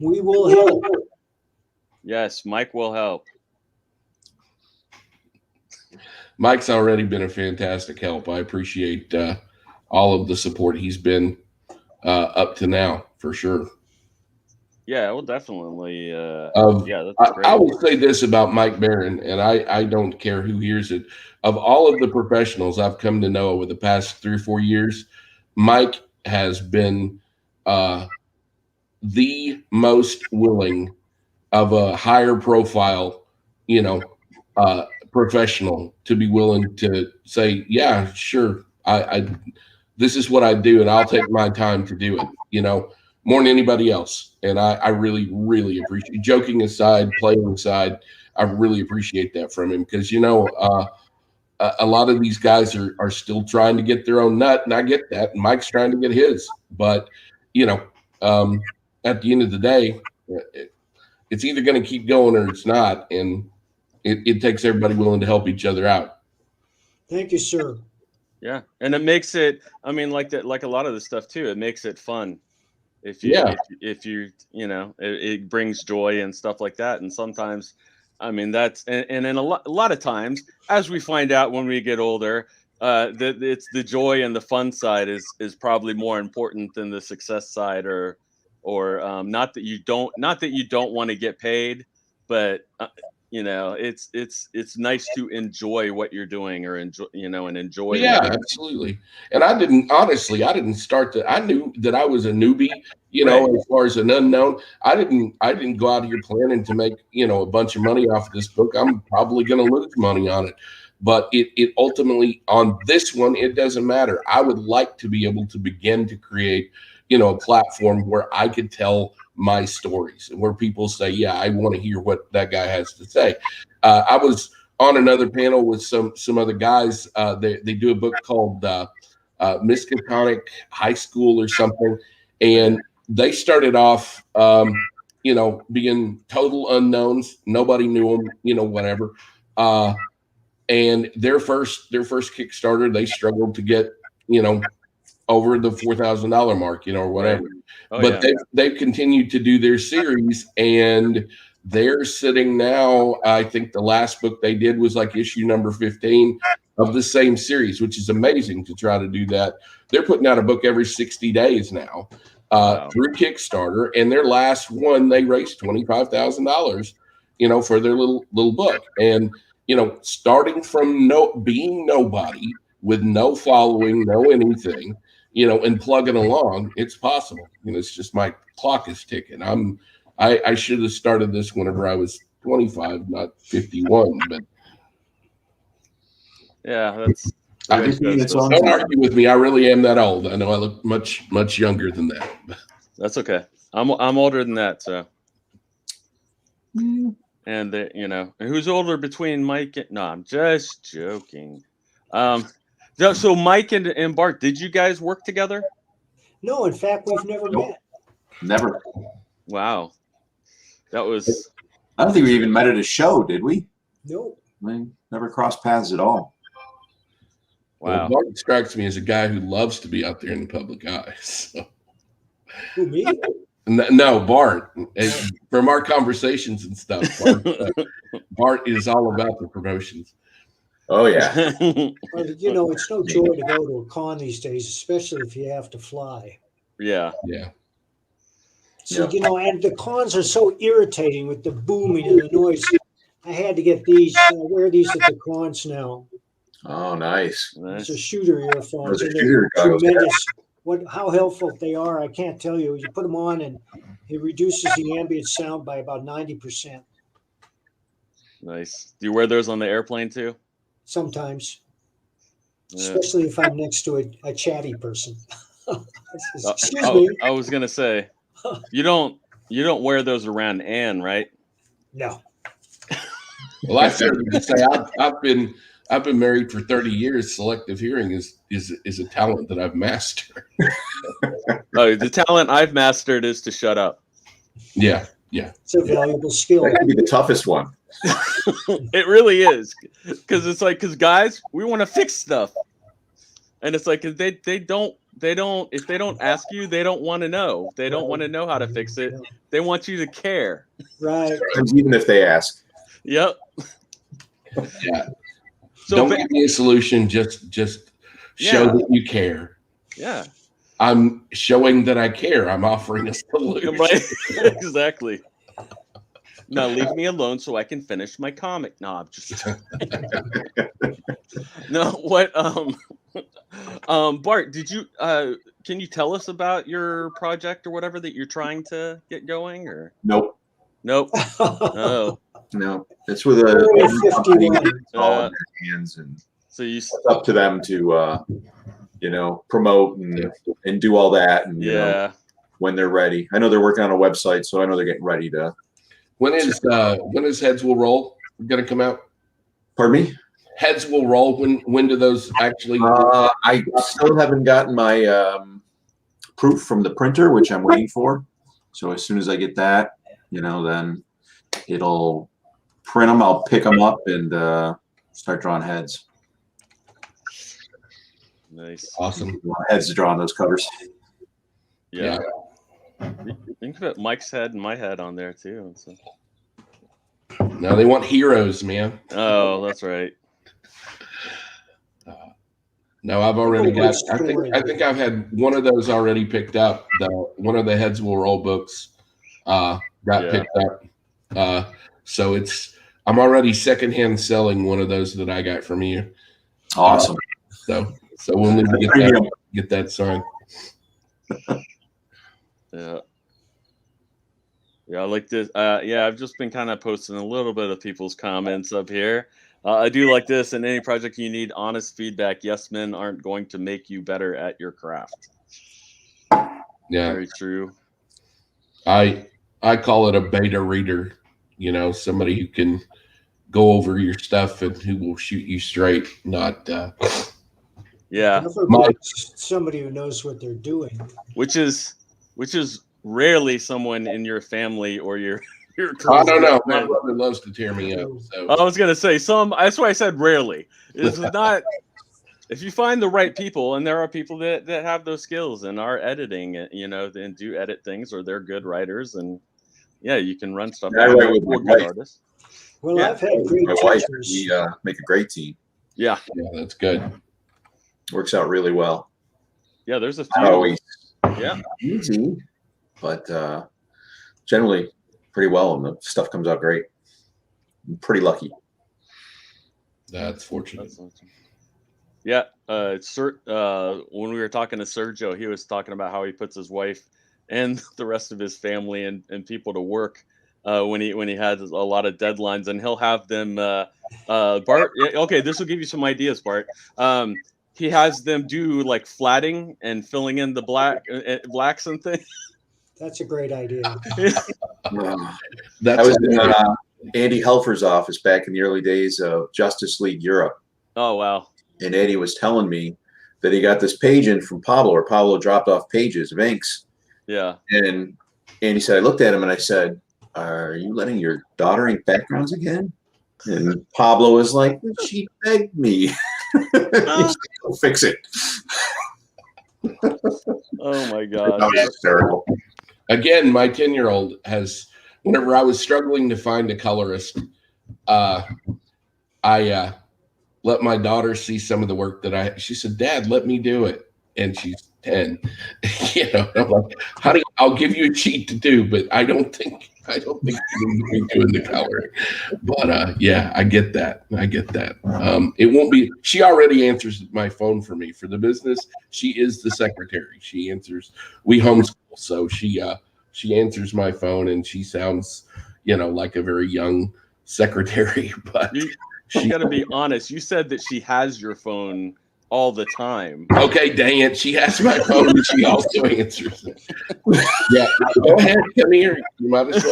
We will help. Yes, Mike will help. Mike's already been a fantastic help. I appreciate all of the support he's been up to now, for sure. Yeah, well, definitely. Yeah, that's great. I will say this about Mike Barron, and I don't care who hears it. Of all of the professionals I've come to know over the past 3 or 4 years, Mike has been the most willing of a higher profile, professional to be willing to say, yeah, sure, I this is what I do, and I'll take my time to do it, more than anybody else. And I really, really appreciate, joking aside, playing aside, I really appreciate that from him, because a lot of these guys are still trying to get their own nut, and I get that, and Mike's trying to get his, but at the end of the day, it's either going to keep going or it's not, and it takes everybody willing to help each other out. Thank you, sir. Yeah, and it makes it, I mean, like a lot of the stuff too, it makes it fun. If you it brings joy and stuff like that. And sometimes, I mean, that's, and then a lot of times, as we find out when we get older, it's the joy and the fun side is probably more important than the success side, or not that you don't want to get paid, but it's nice to enjoy what you're doing, or enjoy. Yeah, absolutely. And I didn't start I knew that I was a newbie, Right. as far as an unknown. I didn't go out here planning to make, a bunch of money off of this book. I'm probably going to lose money on it. But it ultimately, on this one, it doesn't matter. I would like to be able to begin to create, a platform where I could tell my stories, and where people say, yeah, I want to hear what that guy has to say. I was on another panel with some other guys. They do a book called Miskatonic High School or something, and they started off being total unknowns. Nobody knew them, whatever. And their first Kickstarter, they struggled to get over the $4,000 mark, or whatever. Right. Oh, but yeah. they've continued to do their series, and they're sitting now. I think the last book they did was like issue number 15 of the same series, which is amazing to try to do that. They're putting out a book every 60 days now through Kickstarter, and their last one, they raised $25,000, for their little book. And, starting from being nobody with no following, no anything, and plugging along, it's possible. It's just my clock is ticking. I should have started this whenever I was 25, not 51. But yeah, don't argue with me. I really am that old. I know I look much, much younger than that. That's okay. I'm older than that, so. And who's older between Mike and, no, I'm just joking. So Mike and Bart, did you guys work together? No, in fact, we've never met. Never. Wow. That was. I don't think we even met at a show, did we? Nope. We never crossed paths at all. Wow. Bart strikes me as a guy who loves to be out there in the public eye. So. Who, me? No, Bart. From our conversations and stuff, Bart is all about the promotions. Oh yeah. Well, you know, it's no joy to go to a con these days, especially if you have to fly. Yeah. Yeah. So, you know, and the cons are so irritating with the booming and the noise. I had to get these. I wear these at the cons now. Oh, nice. These are shooter earphones. Those are And they're shooter goggles. tremendous. How helpful they are, I can't tell you. You put them on and it reduces the ambient sound by about 90%. Nice. Do you wear those on the airplane too? Sometimes, Yeah. especially if I'm next to a chatty person. Excuse me. I was gonna say, you don't wear those around Anne, right? No. Well, I started to say I've been married for 30 years. Selective hearing is a talent that I've mastered. Oh, the talent I've mastered is to shut up. Yeah. It's a valuable skill. That could be the toughest one. It really is, because guys, we want to fix stuff, and it's like they don't if they don't ask you, they don't want to know. They don't want to know how to fix it. They want you to care. Right. Even if they ask. Yep. Yeah. So Don't give me a solution. Just show that you care. Yeah. I'm showing that I care. I'm offering a solution. Right. Exactly. Now leave me alone so I can finish my comic. No, I'm just no. What? Bart, did you? Can you tell us about your project or whatever that you're trying to get going? Or Nope. Oh. No. It's with a company. 51. It's all in their hands, and So you? it's up to them to promote and do all that, and you know, when they're ready. I know they're working on a website, so I know they're getting ready to. When is Heads Will Roll going to come out? Pardon me? Heads Will Roll. When do those actually? I still haven't gotten my proof from the printer, which I'm waiting for. So as soon as I get that, then it'll print them. I'll pick them up and start drawing heads. Nice. Awesome. Heads to draw on those covers. Yeah. You can put Mike's head and my head on there too. So. Now they want heroes, man. Oh, that's right. No, I've already got. I think I've had one of those already picked up. One of the Heads Will Roll books got picked up. So I'm already secondhand selling one of those that I got from you. Awesome. So we'll need to get that signed. Yeah. Yeah, I like this. I've just been kind of posting a little bit of people's comments up here. I do like this. In any project, you need honest feedback. Yes, men aren't going to make you better at your craft. Yeah. Very true. I call it a beta reader. Somebody who can go over your stuff and who will shoot you straight, not. Somebody who knows what they're doing. Which is rarely someone in your family or your I don't know. My brother loves to tear me up. So. I was gonna say that's why I said rarely. It's not. If you find the right people, and there are people that have those skills and are editing, and do edit things, or they're good writers, and you can run stuff. I write with my wife. Artists. Well, I've had great teachers. We make a great team. Yeah, that's good. Works out really well. Yeah, there's a few. Not always easy, but generally pretty well, and the stuff comes out great. I'm pretty lucky. That's fortunate. Yeah, when we were talking to Sergio, he was talking about how he puts his wife and the rest of his family and people to work when he has a lot of deadlines, and he'll have them. Bart, okay, this will give you some ideas, Bart. He has them do like flatting and filling in the blacks and things. That's a great idea. I was in Andy Helfer's office back in the early days of Justice League Europe. Oh, wow. And Eddie was telling me that he got this page in from Pablo, or Pablo dropped off pages of inks. Yeah. And Andy said, I looked at him and I said, are you letting your daughter ink backgrounds again? And Pablo was like, she begged me. Go fix it. Oh my God. That was hysterical. Again, my 10-year-old has, whenever I was struggling to find a colorist, I let my daughter see some of the work that she said, Dad, let me do it. And she's 10. I'm like, honey, I'll give you a cheat to do, but I don't think you need to be doing the coloring. But yeah, I get that. It won't be, she already answers my phone for me. For the business, she is the secretary. She answers, we homeschool, so she answers my phone, and she sounds, like a very young secretary, but you got to be honest. You said that she has your phone all the time. Okay, dang it. She has my phone, and she also answers it. Yeah, go ahead. Come here. You might as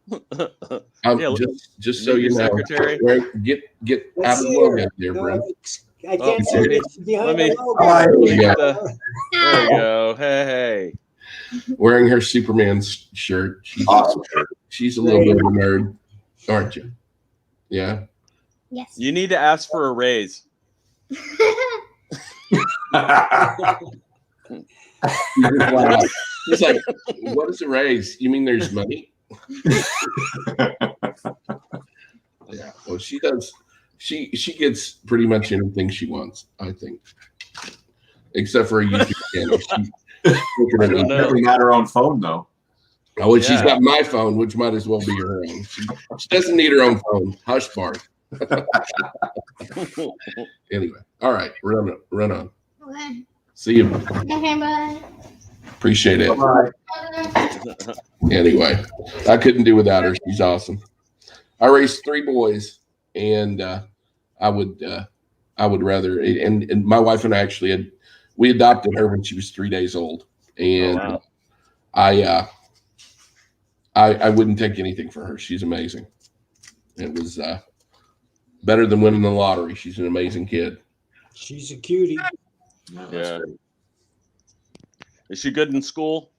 well. Just so you know. Secretary. Get out of the logo there, Brent. I can't see it behind the logo. There we go. Hey. Wearing her Superman shirt. Awesome. She's a little bit of a nerd, aren't you? Yeah. Yes. You need to ask for a raise. He's like, what is a raise? You mean there's money? Yeah. Well, she does. She gets pretty much anything she wants, I think, except for a YouTube channel. Definitely not her own phone though. Oh, well, she's got my phone, which might as well be her own. She doesn't need her own phone. Hush, Bart. Anyway, all right, run on. Okay. See you. Okay, bye. Appreciate it. Bye. Anyway, I couldn't do without her. She's awesome. I raised 3 boys, and I would rather. And my wife and I actually we adopted her when she was 3 days old, and I wouldn't take anything for her. She's amazing. It was better than winning the lottery. She's an amazing kid. She's a cutie. Yeah. Is she good in school?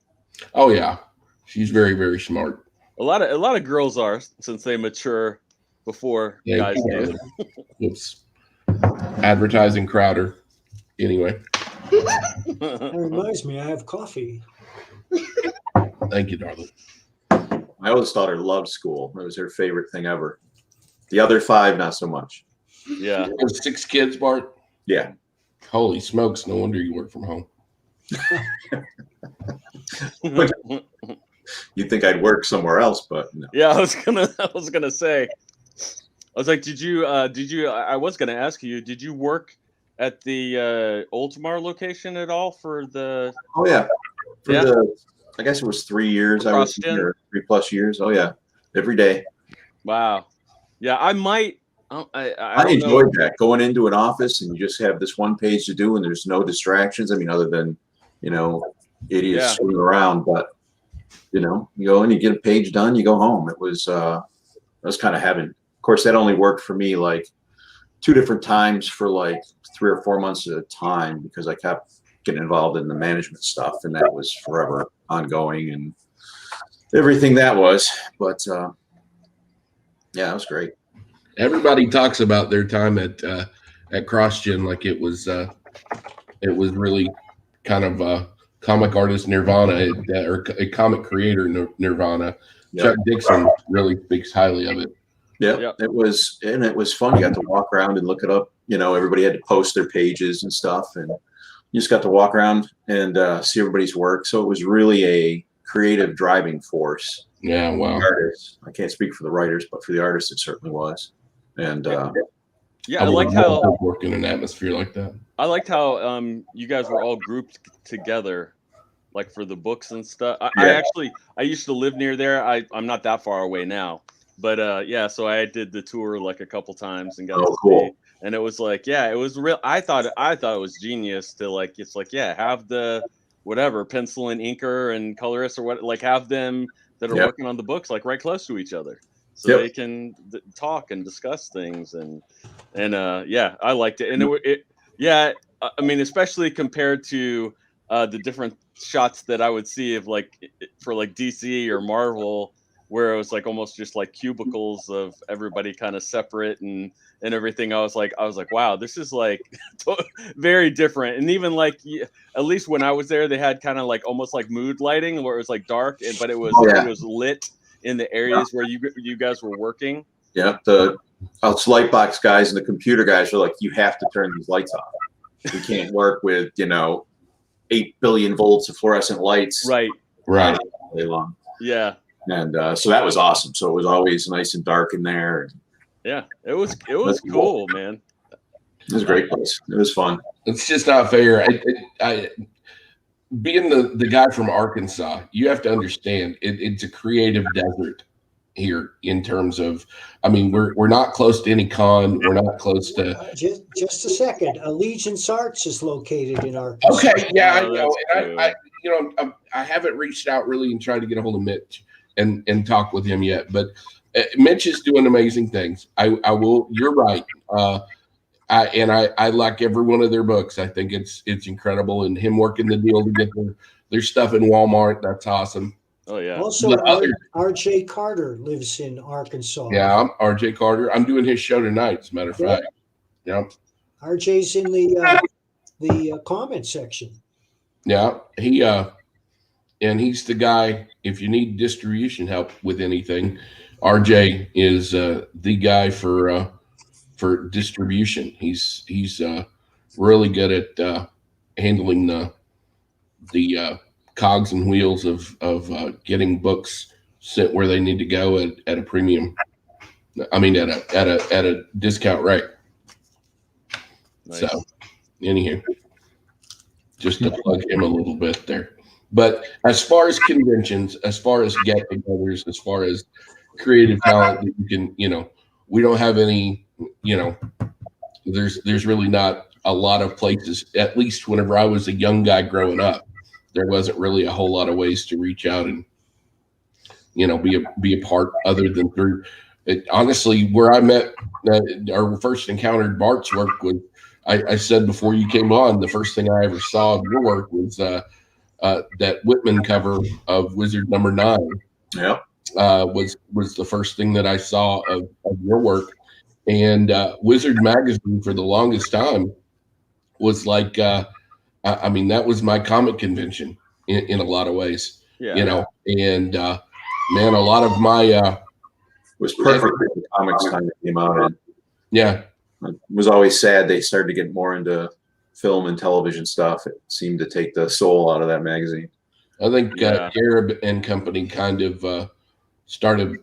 Oh yeah, she's very, very smart. A lot of girls are, since they mature before guys do. Oops. Advertising Crowder. Anyway. That reminds me, I have coffee. Thank you, darling. My oldest daughter loved school. It was her favorite thing ever. The other 5, not so much. Yeah. You have 6 kids, Bart? Yeah. Holy smokes, no wonder you work from home. You'd think I'd work somewhere else, but no. Yeah, I was gonna say. I was like, did you I was gonna ask you, did you work at the Oldsmar location at all for the Oh yeah. I guess it was 3 years. I was here 3+ years. Oh yeah. Every day. Wow. Yeah, I might I enjoyed that, going into an office and you just have this one page to do and there's no distractions. I mean, other than, idiots swimming around, but you go in, you get a page done, you go home. It was kind of heaven. Of course, that only worked for me like 2 different times for like 3 or 4 months at a time because I kept getting involved in the management stuff, and that was forever ongoing and everything that was. But yeah, it was great. Everybody talks about their time at CrossGen like it was really kind of a comic artist nirvana or a comic creator nirvana. Yep. Chuck Dixon really speaks highly of it. Yeah, yep. It was fun. You got to walk around and look it up. Everybody had to post their pages and stuff, and you just got to walk around and see everybody's work. So it was really a creative driving force. Yeah, wow. Artists. I can't speak for the writers, but for the artists, it certainly was. And yeah, I liked how work in an atmosphere like that. I liked how you guys were all grouped together, like for the books and stuff. I used to live near there. I'm not that far away now, but yeah, so I did the tour like a couple times and got to see. And it was like, yeah, it was real. I thought it was genius to like, it's like, yeah, have the whatever pencil and inker and colorist or what, like have them that are working on the books like right close to each other. So they can talk and discuss things and yeah, I liked it. And I mean, especially compared to the different shots that I would see of like for like DC or Marvel, where it was like almost just like cubicles of everybody kind of separate and everything. I was like, wow, this is like very different. And even like, at least when I was there, they had kind of like almost like mood lighting where it was like dark, but it was it was lit in the areas where you guys were working. Yeah, the Lightbox guys and the computer guys are like, you have to turn these lights off. We can't work with 8 billion volts of fluorescent lights. Right. Right. All day long. Yeah. And so that was awesome. So it was always nice and dark in there. Yeah, it was cool, man. It was a great place. It was fun. It's just not fair. I being the guy from Arkansas, you have to understand it's a creative desert here in terms of, I mean, we're not close to any con. We're not close to. Just a second. Allegiance Arts is located in Arkansas. Okay, yeah, I Oh, know. that's And I haven't reached out really and tried to get a hold of Mitch and talk with him yet, but Mitch is doing amazing things. I will. You're right. I like every one of their books. I think it's incredible, and him working the deal to get their stuff in Walmart. That's awesome. Oh yeah. Also, R.J. Carter lives in Arkansas. Yeah, I'm R.J. Carter. I'm doing his show tonight, as a matter of fact. Yeah. R.J.'s in the comment section. Yeah, and he's the guy. If you need distribution help with anything, RJ is the guy for distribution. He's really good at handling the cogs and wheels of getting books sent where they need to go at a premium. I mean, at a discount rate. Nice. So, anyhow, just to plug him a little bit there. But as far as conventions, as far as get-togethers, as far as creative talent that you can, we don't have any, there's really not a lot of places, at least whenever I was a young guy growing up, there wasn't really a whole lot of ways to reach out and, be a part other than through it. Honestly, where I met or first encountered Bart's work was, I said before you came on, the first thing I ever saw of your work was that Whitman cover of Wizard number 9. Yeah. Was the first thing that I saw of your work. And Wizard magazine for the longest time was like, that was my comic convention in a lot of ways. Yeah. And man, a lot of my it was perfect for the comics time that came out. And yeah. it was always sad they started to get more into film and television stuff. It seemed to take the soul out of that magazine. I think Arab and Company kind of started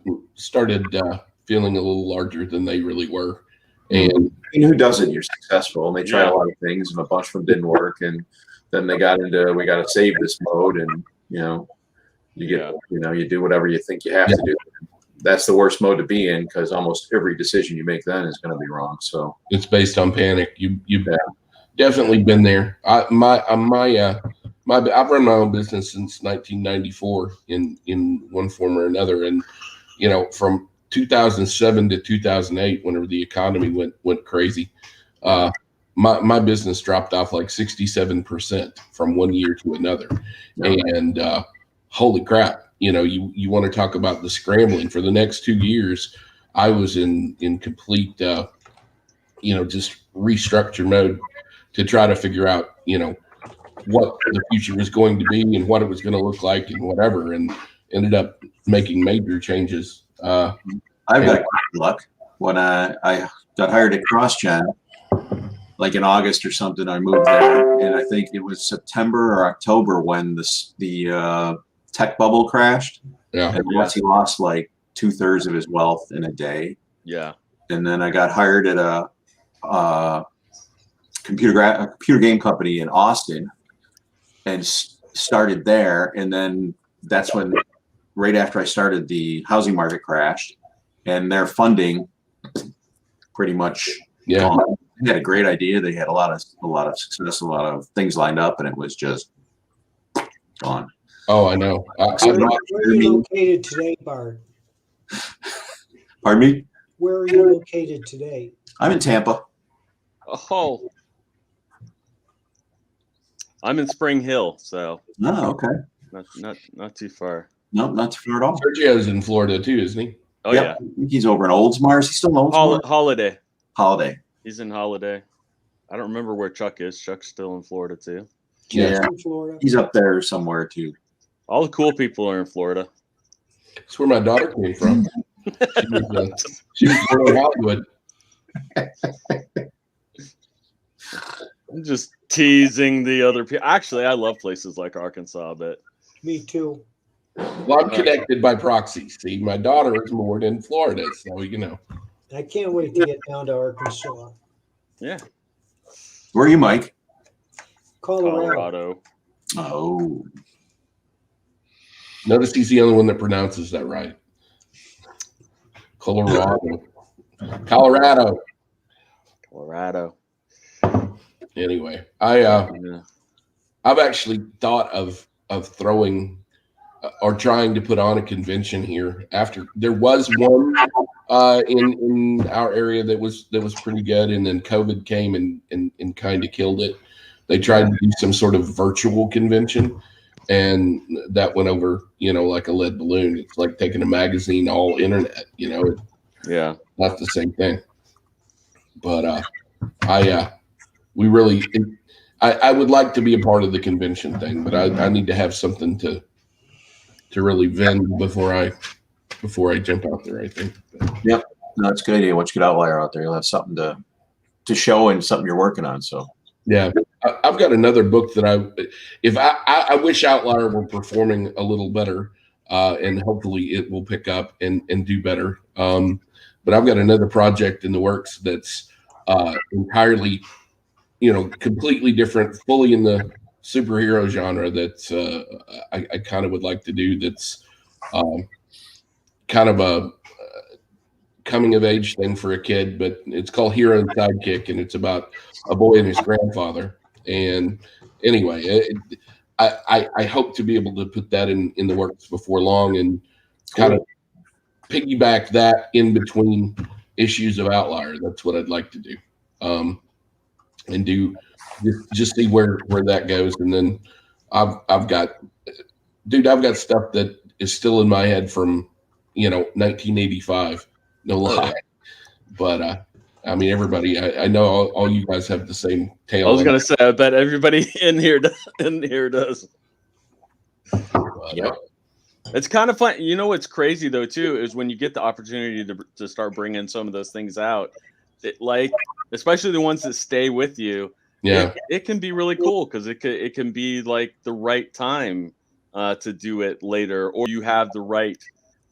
feeling a little larger than they really were. And who doesn't? You're successful. And they tried a lot of things, and a bunch of them didn't work. And then they got into we got to save this mode, and you get you do whatever you think you have to do. That's the worst mode to be in because almost every decision you make then is going to be wrong. So it's based on panic. You've definitely been there. I've run my own business since 1994 in one form or another, and from 2007 to 2008, whenever the economy went crazy, my business dropped off like 67% from one year to another, and holy crap! You want to talk about the scrambling for the next 2 years? I was in complete just restructure mode to try to figure out what the future was going to be and what it was going to look like and whatever, and ended up making major changes. I've got good luck. When I got hired at CrossGen, like in August or something, I moved there, and I think it was September or October when the tech bubble crashed. Yeah, and once he lost like 2/3 of his wealth in a day. Yeah, and then I got hired at a computer game company in Austin, and started there. And then that's when, right after I started, the housing market crashed, and their funding pretty much gone. They had a great idea. They had a lot of success, a lot of things lined up, and it was just gone. Oh, I know. Where are you located today, Bart? Pardon me? Where are you located today? I'm in Tampa. Oh, I'm in Spring Hill, so okay. not too far. No, not too far at all. Sergio's in Florida too, isn't he? Oh Yep. I think he's over in Oldsmar. Is he still in Oldsmar? Holiday. Holiday. He's in Holiday. I don't remember where Chuck is. Chuck's still in Florida too. Yeah. In Florida. He's up there somewhere too. All the cool people are in Florida. That's where my daughter came from. She was born in Hollywood. I'm just teasing the other people. Actually, I love places like Arkansas, but Me too. Well, I'm connected by proxy. See, my daughter is born in Florida, so you know. I can't wait to get down to Arkansas. yeah, Where are you, Mike? Colorado. Oh, Notice he's the only one that pronounces that right. Colorado. Colorado. Anyway, Yeah. I've actually thought of throwing or trying to put on a convention here. After there was one in our area that was pretty good, and then COVID came and kind of killed it. They tried to do some sort of virtual convention, and that went over, like a lead balloon. It's like taking a magazine all internet, Yeah. not the same thing. But I would like to be a part of the convention thing, but I need to have something to really vend before I jump out there, I think. yep. No, that's a good idea. Once you get Outlier out there, you'll have something to show and something you're working on. So Yeah, I've got another book that I wish Outlier were performing a little better, and hopefully it will pick up and do better. But I've got another project in the works that's entirely, completely different, fully in the superhero genre that I kind of would like to do. That's kind of a coming of age thing for a kid, but it's called Hero and Sidekick, and it's about a boy and his grandfather. And anyway, I hope to be able to put that in the works before long, and kind of piggyback that in between issues of Outlier. That's what I'd like to do, and do just see where that goes. And then I've got stuff that is still in my head from 1985. No lie. But I mean, everybody, I know all you guys have the same tale. I was gonna say, I bet everybody in here does. Yep. It's kind of fun. What's crazy though too is when you get the opportunity to start bringing some of those things out, especially the ones that stay with you. Yeah, it can be really cool because it can be like the right time to do it later, or you have the right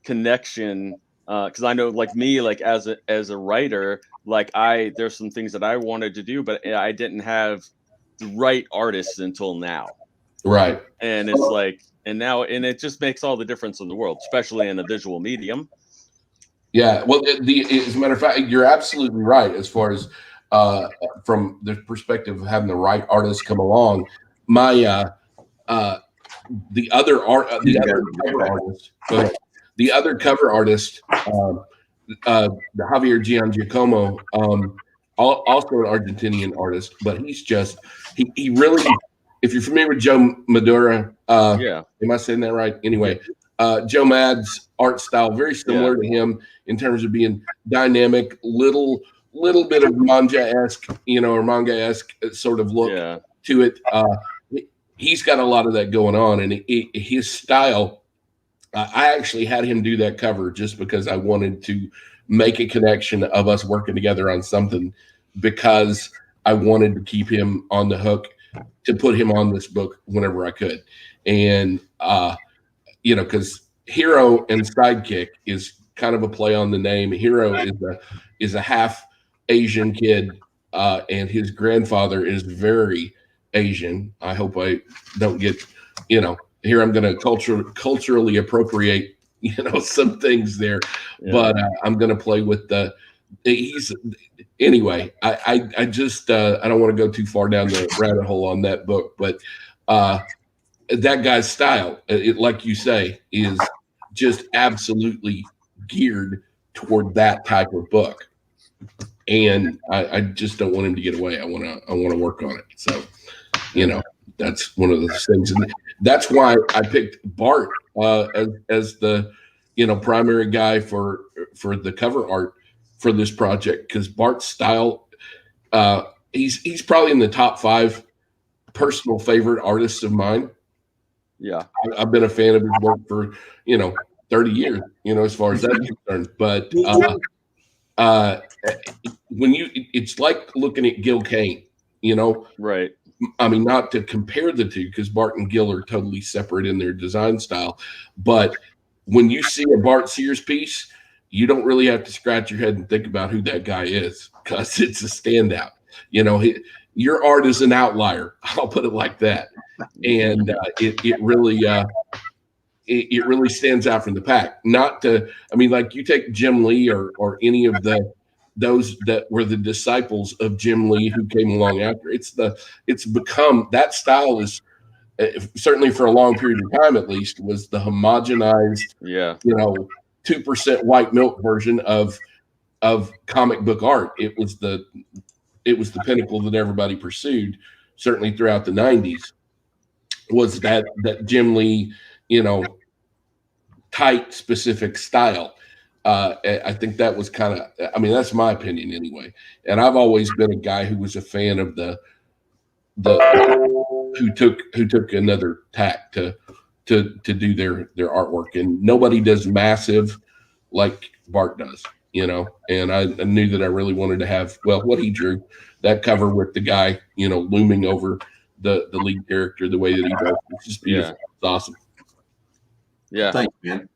connection. Because I know, like me, like as a writer, like there's some things that I wanted to do, but I didn't have the right artists until now. right. And it's like, and it just makes all the difference in the world, especially in a visual medium. Yeah. Well, as a matter of fact, you're absolutely right. As far as from the perspective of having the right artists come along, my the other cover artist, the Javier Giangiacomo, also an Argentinian artist, but he's just he really, if you're familiar with Joe Madura, Yeah. am I saying that right? Anyway, Joe Mad's art style very similar to him in terms of being dynamic, little bit of manga-esque, or manga-esque sort of look to it. He's got a lot of that going on, and his style. I actually had him do that cover just because I wanted to make a connection of us working together on something, because I wanted to keep him on the hook to put him on this book whenever I could. And, because Hero and Sidekick is kind of a play on the name. Hero is a half Asian kid, and his grandfather is very Asian. I hope I don't get, here I'm going to culturally appropriate, some things there, but I'm going to play with anyway, I just, I don't want to go too far down the rabbit hole on that book, but that guy's style, like you say, is just absolutely geared toward that type of book. And I just don't want him to get away. I want to work on it. So, that's one of those things. And that's why I picked Bart as the primary guy for the cover art for this project, because Bart's style, he's probably in the top 5 personal favorite artists of mine. Yeah, I've been a fan of his work for 30 years, as far as that's concerned. But when it's like looking at Gil Kane, right. I mean, not to compare the two, because Bart and Gil are totally separate in their design style. But when you see a Bart Sears piece, you don't really have to scratch your head and think about who that guy is, because it's a standout. Your art is an outlier. I'll put it like that. And it really stands out from the pack. Like you take Jim Lee or any of those that were the disciples of Jim Lee who came along after. It's become, that style is certainly for a long period of time at least, was the homogenized 2% white milk version of comic book art. It was the pinnacle that everybody pursued, certainly throughout the 90s, was that Jim Lee, tight, specific style. I think that was kind of, that's my opinion anyway. And I've always been a guy who was a fan of who took another tack to do their artwork. And nobody does massive like Bart does, and I knew that I really wanted to have, what he drew, that cover with the guy, looming over the lead character the way that he does. It's just beautiful. Yeah. It's awesome. Yeah. Thanks, man.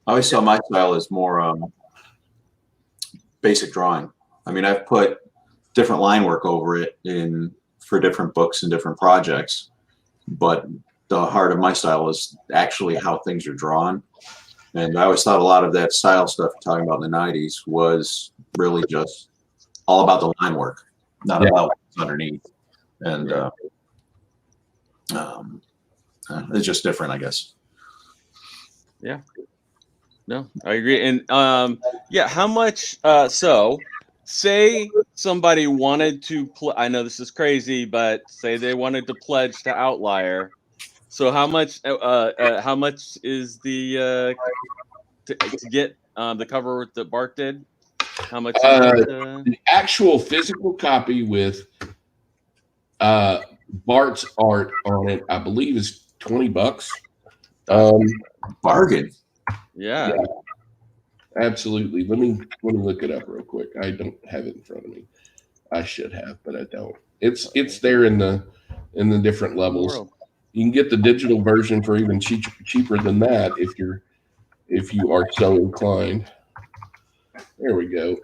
I always saw my style as more basic drawing. I've put different line work over it for different books and different projects, but the heart of my style is actually how things are drawn. And I always thought a lot of that style stuff you're talking about in the 90s was really just all about the line work, not about what's underneath. And it's just different, I guess. Yeah. No, I agree. And how much so say somebody wanted to I know this is crazy, but say they wanted to pledge to Outlier. So how much is the to get the cover that Bart did? How much the actual physical copy with Bart's art on it, I believe, is $20. Bargain. Yeah, absolutely. Let me look it up real quick. I don't have it in front of me. I should have, but I don't. It's there in the different levels. You can get the digital version for even cheaper than that if you are so inclined. There we go.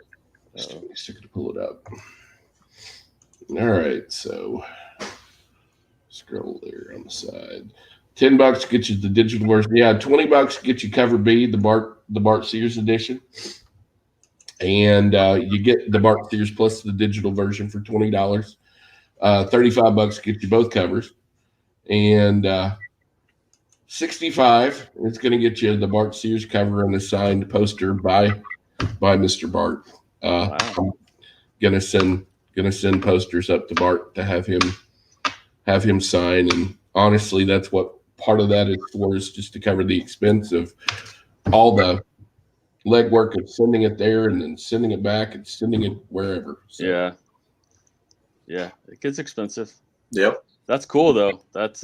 Just a second to pull it up. All right, so scroll there on the side. $10 gets you the digital version. Yeah, $20 gets you cover B, the Bart Sears edition, and you get the Bart Sears plus the digital version for $20. $35 gets you both covers, and $65 it's going to get you the Bart Sears cover and a signed poster by Mr. Bart. Wow. I'm gonna send posters up to Bart to have him sign, and honestly, that's what part of that is for, is just to cover the expense of all the legwork of sending it there and then sending it back and sending it wherever. So. Yeah, it gets expensive. Yep. That's cool though. That's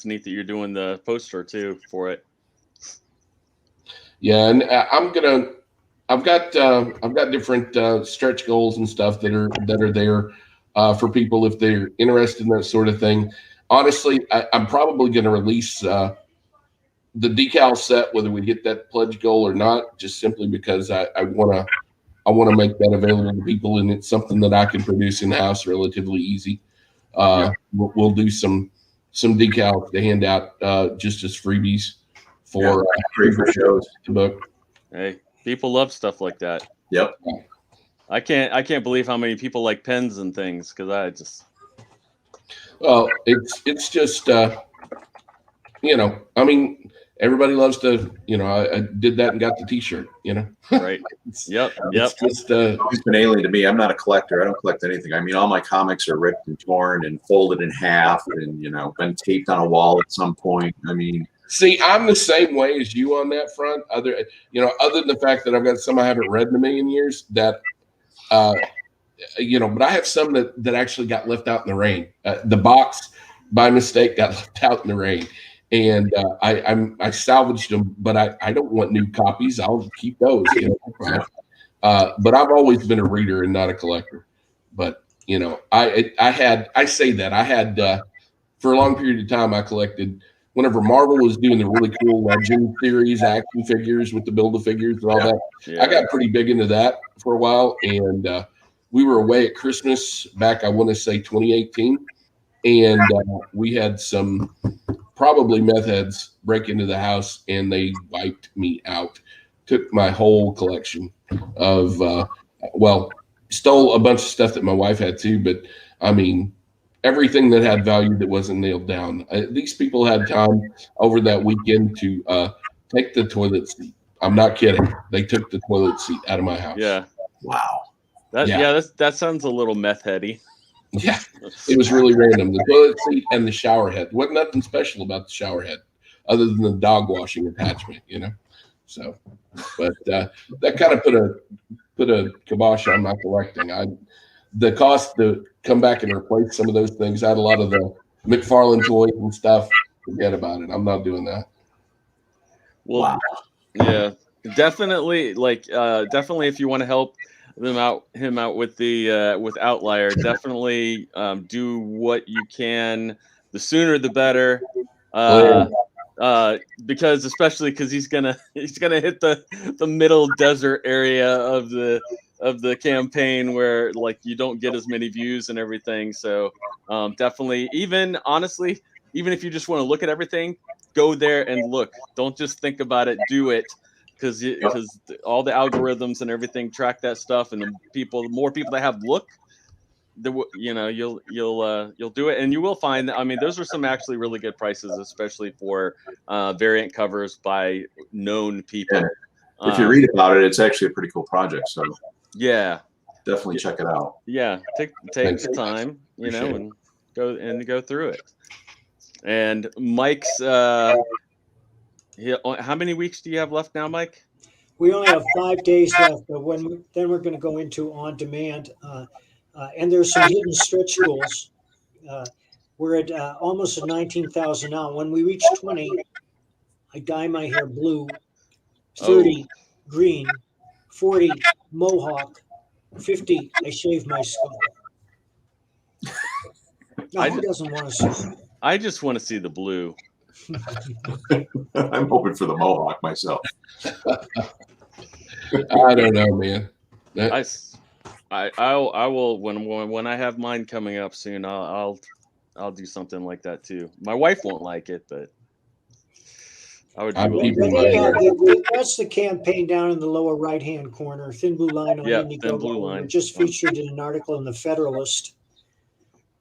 neat that you're doing the poster too for it. Yeah, and I've got different stretch goals and stuff that are there for people if they're interested in that sort of thing. Honestly, I'm probably going to release the decal set, whether we hit that pledge goal or not, just simply because I want to make that available to people, and it's something that I can produce in house relatively easy. We'll do some decals to hand out just as freebies for shows to book. Hey, people love stuff like that. Yep. I can't believe how many people like pens and things, because I just. Well, it's just everybody loves to, I did that and got the T-shirt, Right. Yep. It's just it's been alien to me. I'm not a collector. I don't collect anything. All my comics are ripped and torn and folded in half and been taped on a wall at some point. See, I'm the same way as you on that front. Other than the fact that I've got some I haven't read in a million years, that but I have some that actually got left out in the rain. The box by mistake got left out in the rain, and I salvaged them, but I don't want new copies. I'll keep those. But I've always been a reader and not a collector. But I say that I had for a long period of time I collected. Whenever Marvel was doing the really cool Legend series action figures with the Build-A-Figures and all that, I got pretty big into that for a while. And we were away at Christmas back, I want to say 2018. And we had some probably meth heads break into the house and they wiped me out. Took my whole collection of, stole a bunch of stuff that my wife had too. But I mean, everything that had value that wasn't nailed down. These people had time over that weekend to take the toilet seat. I'm not kidding. They took the toilet seat out of my house. Yeah. Wow. That sounds a little meth heady. Yeah. It was really random. The toilet seat and the shower head. Wasn't nothing special about the shower head other than the dog washing attachment, So, but that kind of put a kibosh on my collecting. The cost to come back and replace some of those things. I had a lot of the McFarlane toys and stuff. Forget about it. I'm not doing that. Well, wow. Yeah, definitely. Definitely, if you want to help him out with the with Outlier, definitely do what you can. The sooner, the better. Because he's gonna hit the middle desert area of the campaign where you don't get as many views and everything. So definitely, even if you just want to look at everything, go there and look. Don't just think about it, do it, because all the algorithms and everything track that stuff, and the more people that have look, you'll do it, and you will find. I mean, those are some actually really good prices, especially for variant covers by known people. If you read about it, it's actually a pretty cool project. So yeah, definitely check it out. Yeah, take the time, and go through it. And Mike's, how many weeks do you have left now, Mike? We only have 5 days left, but then we're going to go into on demand, and there's some hidden stretch goals. We're at almost at 19,000 now. When we reach 20, I dye my hair blue, 30 green, 40 mohawk, 50 I shave my skull. No, who doesn't want to see that? I just want to see the blue. I'm hoping for the mohawk myself. I don't know, man. I will when I have mine coming up soon. I'll do something like that too. My wife won't like it, but I would do it. That's the campaign down in the lower right-hand corner, thin blue line on Indiegogo. Just featured in an article in the Federalist,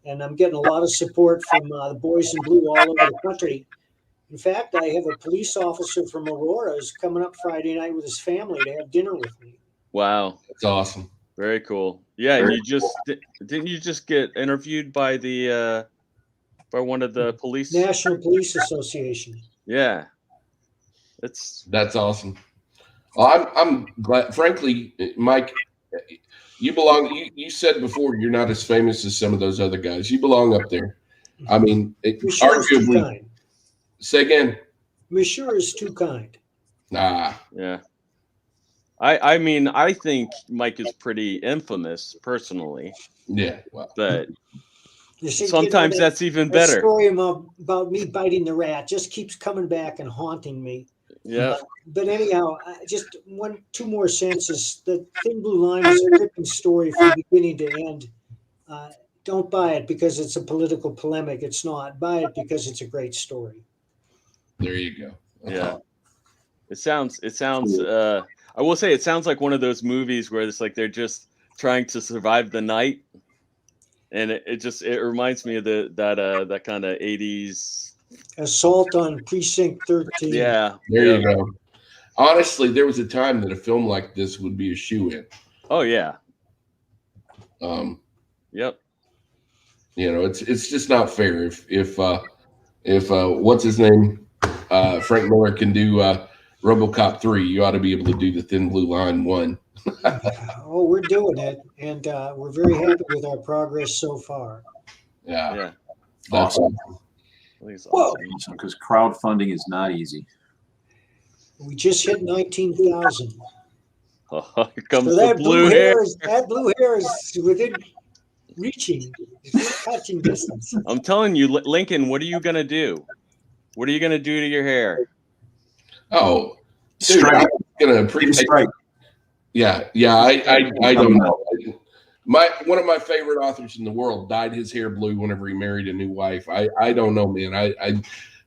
and I'm getting a lot of support from the boys in blue all over the country. In fact, I have a police officer from Aurora who's coming up Friday night with his family to have dinner with me. Wow, that's awesome. Very cool. Yeah, didn't you just get interviewed by by one of the police? National Police Association. Yeah. That's awesome. Well, I'm glad. Frankly, Mike, you belong. You said before you're not as famous as some of those other guys. You belong up there. I mean, arguably. Say again. Monsieur is too kind. Nah. Yeah. I mean, I think Mike is pretty infamous personally. Yeah. Well. But sometimes that's even better. The story about me biting the rat just keeps coming back and haunting me. Yeah. But anyhow, just two more sentences. The Thin Blue Line is a gripping story from beginning to end. Don't buy it because it's a political polemic. It's not. Buy it because it's a great story. There you go. Yeah. It sounds. I will say it sounds like one of those movies where it's like they're just trying to survive the night, and it reminds me of that kind of 80s. Assault on Precinct 13. Yeah. There you go. Honestly, there was a time that a film like this would be a shoe-in. Oh yeah. Yep. It's just not fair if what's his name? Frank Miller can do RoboCop 3, you ought to be able to do the Thin Blue Line 1. Oh, we're doing it, and we're very happy with our progress so far. Yeah. Awesome. I think it's Whoa. awesome. Because crowdfunding is not easy. We just hit 19,000. Oh, here comes So the that blue hair. that blue hair is within reaching, touching distance. I'm telling you, Lincoln, what are you gonna do? What are you gonna do to your hair? Oh, dude, Strike. I'm gonna appreciate. Strike. Yeah. I don't know. One of my favorite authors in the world dyed his hair blue whenever he married a new wife. I don't know, man.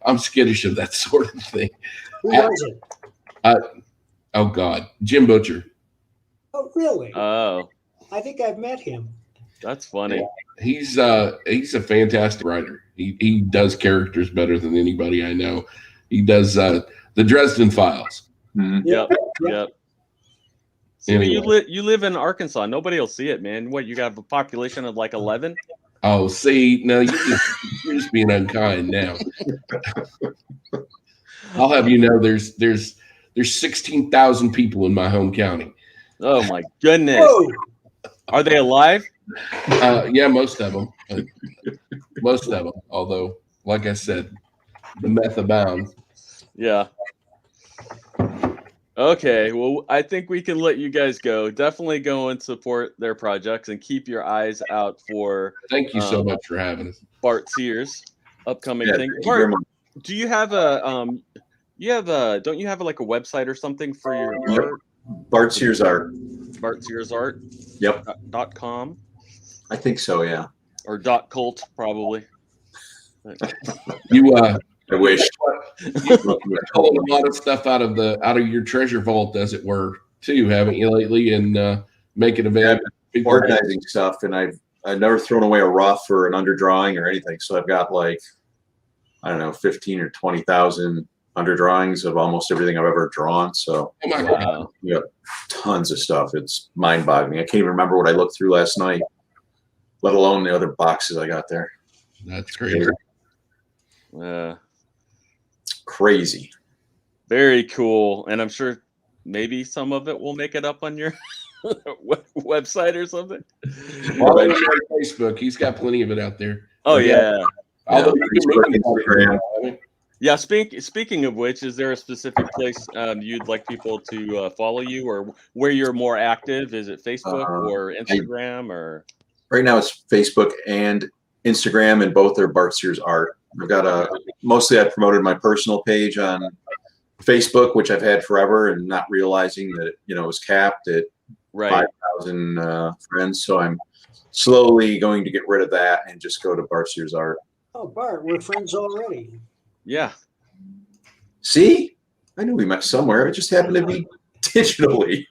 I'm skittish of that sort of thing. Who was it? Oh God, Jim Butcher. Oh, really? Oh, I think I've met him. that's funny. He's a fantastic writer. He does characters better than anybody I know. He does the Dresden Files. Mhm. Yep. See, Anyway. you live in Arkansas. Nobody will see it, man. What, you got a population of like 11? Oh, see, no, you're just being unkind now. I'll have you know, there's 16,000 people in my home county. Oh my goodness. Whoa! Are they alive? Yeah, most of them. Although, like I said, the meth abounds. Yeah. Okay, well, I think we can let you guys go. Definitely go and support their projects and keep your eyes out for Thank you so much for having us. Bart Sears upcoming Yeah, thing. thank you very Bart, much. do you have don't you have like a website or something for your art? Bart Sears Art. Bart Sears Art? Yep. .com I think so, yeah. or .cult probably. You I wish. pulling a lot of stuff out of your treasure vault, as it were, too, haven't you lately? And making available. Organizing stuff, and I've never thrown away a rough or an underdrawing or anything. So I've got like, I don't know, 15 or 20,000 underdrawings of almost everything I've ever drawn. So Oh my God. Wow. we got tons of stuff. It's mind-boggling. I can't even remember what I looked through last night, let alone the other boxes I got there. That's crazy. Crazy. Very cool. And I'm sure maybe some of it will make it up on your website or something. Well, on Facebook, he's got plenty of it out there. Oh yeah. Although Yeah, speaking of which, is there a specific place you'd like people to follow you, or where you're more active? Is it Facebook or Instagram, or? Right now it's Facebook and Instagram, and both are Bart Sears Art. I've got mostly I promoted my personal page on Facebook, which I've had forever, and not realizing that it was capped at 5,000 friends. So I'm slowly going to get rid of that and just go to Bart Sears Art. Oh, Bart, we're friends already. Yeah. See, I knew we met somewhere. It just happened to be digitally.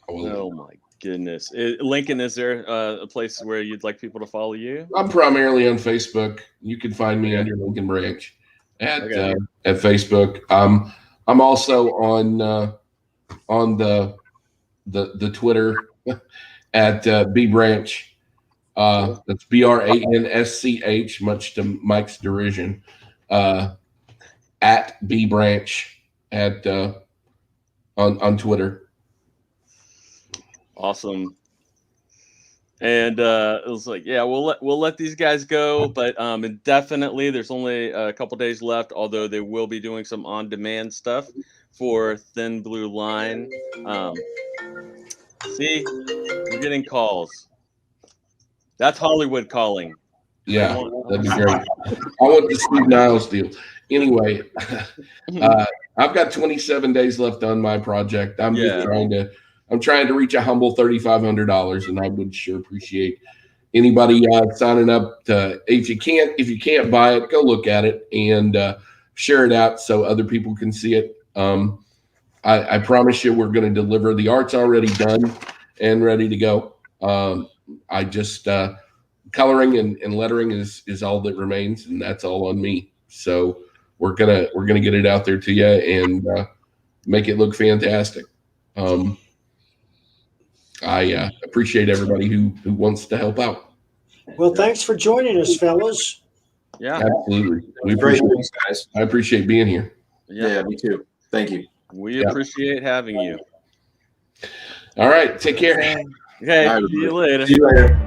Oh my goodness, Lincoln, is there a place where you'd like people to follow you? I'm primarily on Facebook. You can find me under Lincoln Branch at Facebook. I'm also on the Twitter at B Branch. That's BRANSCH, much to Mike's derision. At B Branch on Twitter. Awesome. And it was like, yeah, we'll let these guys go, but and definitely there's only a couple days left, although they will be doing some on-demand stuff for Thin Blue Line. See, we're getting calls. That's Hollywood calling. Yeah, that'd be great. I want the Steve Niles deal. Anyway, I've got 27 days left on my project. I'm just trying to reach a humble $3,500, and I would sure appreciate anybody signing up. If you can't buy it, go look at it and share it out so other people can see it. I promise you, we're going to deliver. The art's already done and ready to go. I just coloring and lettering is all that remains, and that's all on me. So we're gonna get it out there to you and make it look fantastic. I appreciate everybody who wants to help out. Well, thanks for joining us, fellas. Yeah. Absolutely. We Great, appreciate, thanks, guys. I appreciate being here. Yeah, me too. Thank you. We Yeah. appreciate having you. All right. Take care. Okay. All right, See you later. See you later.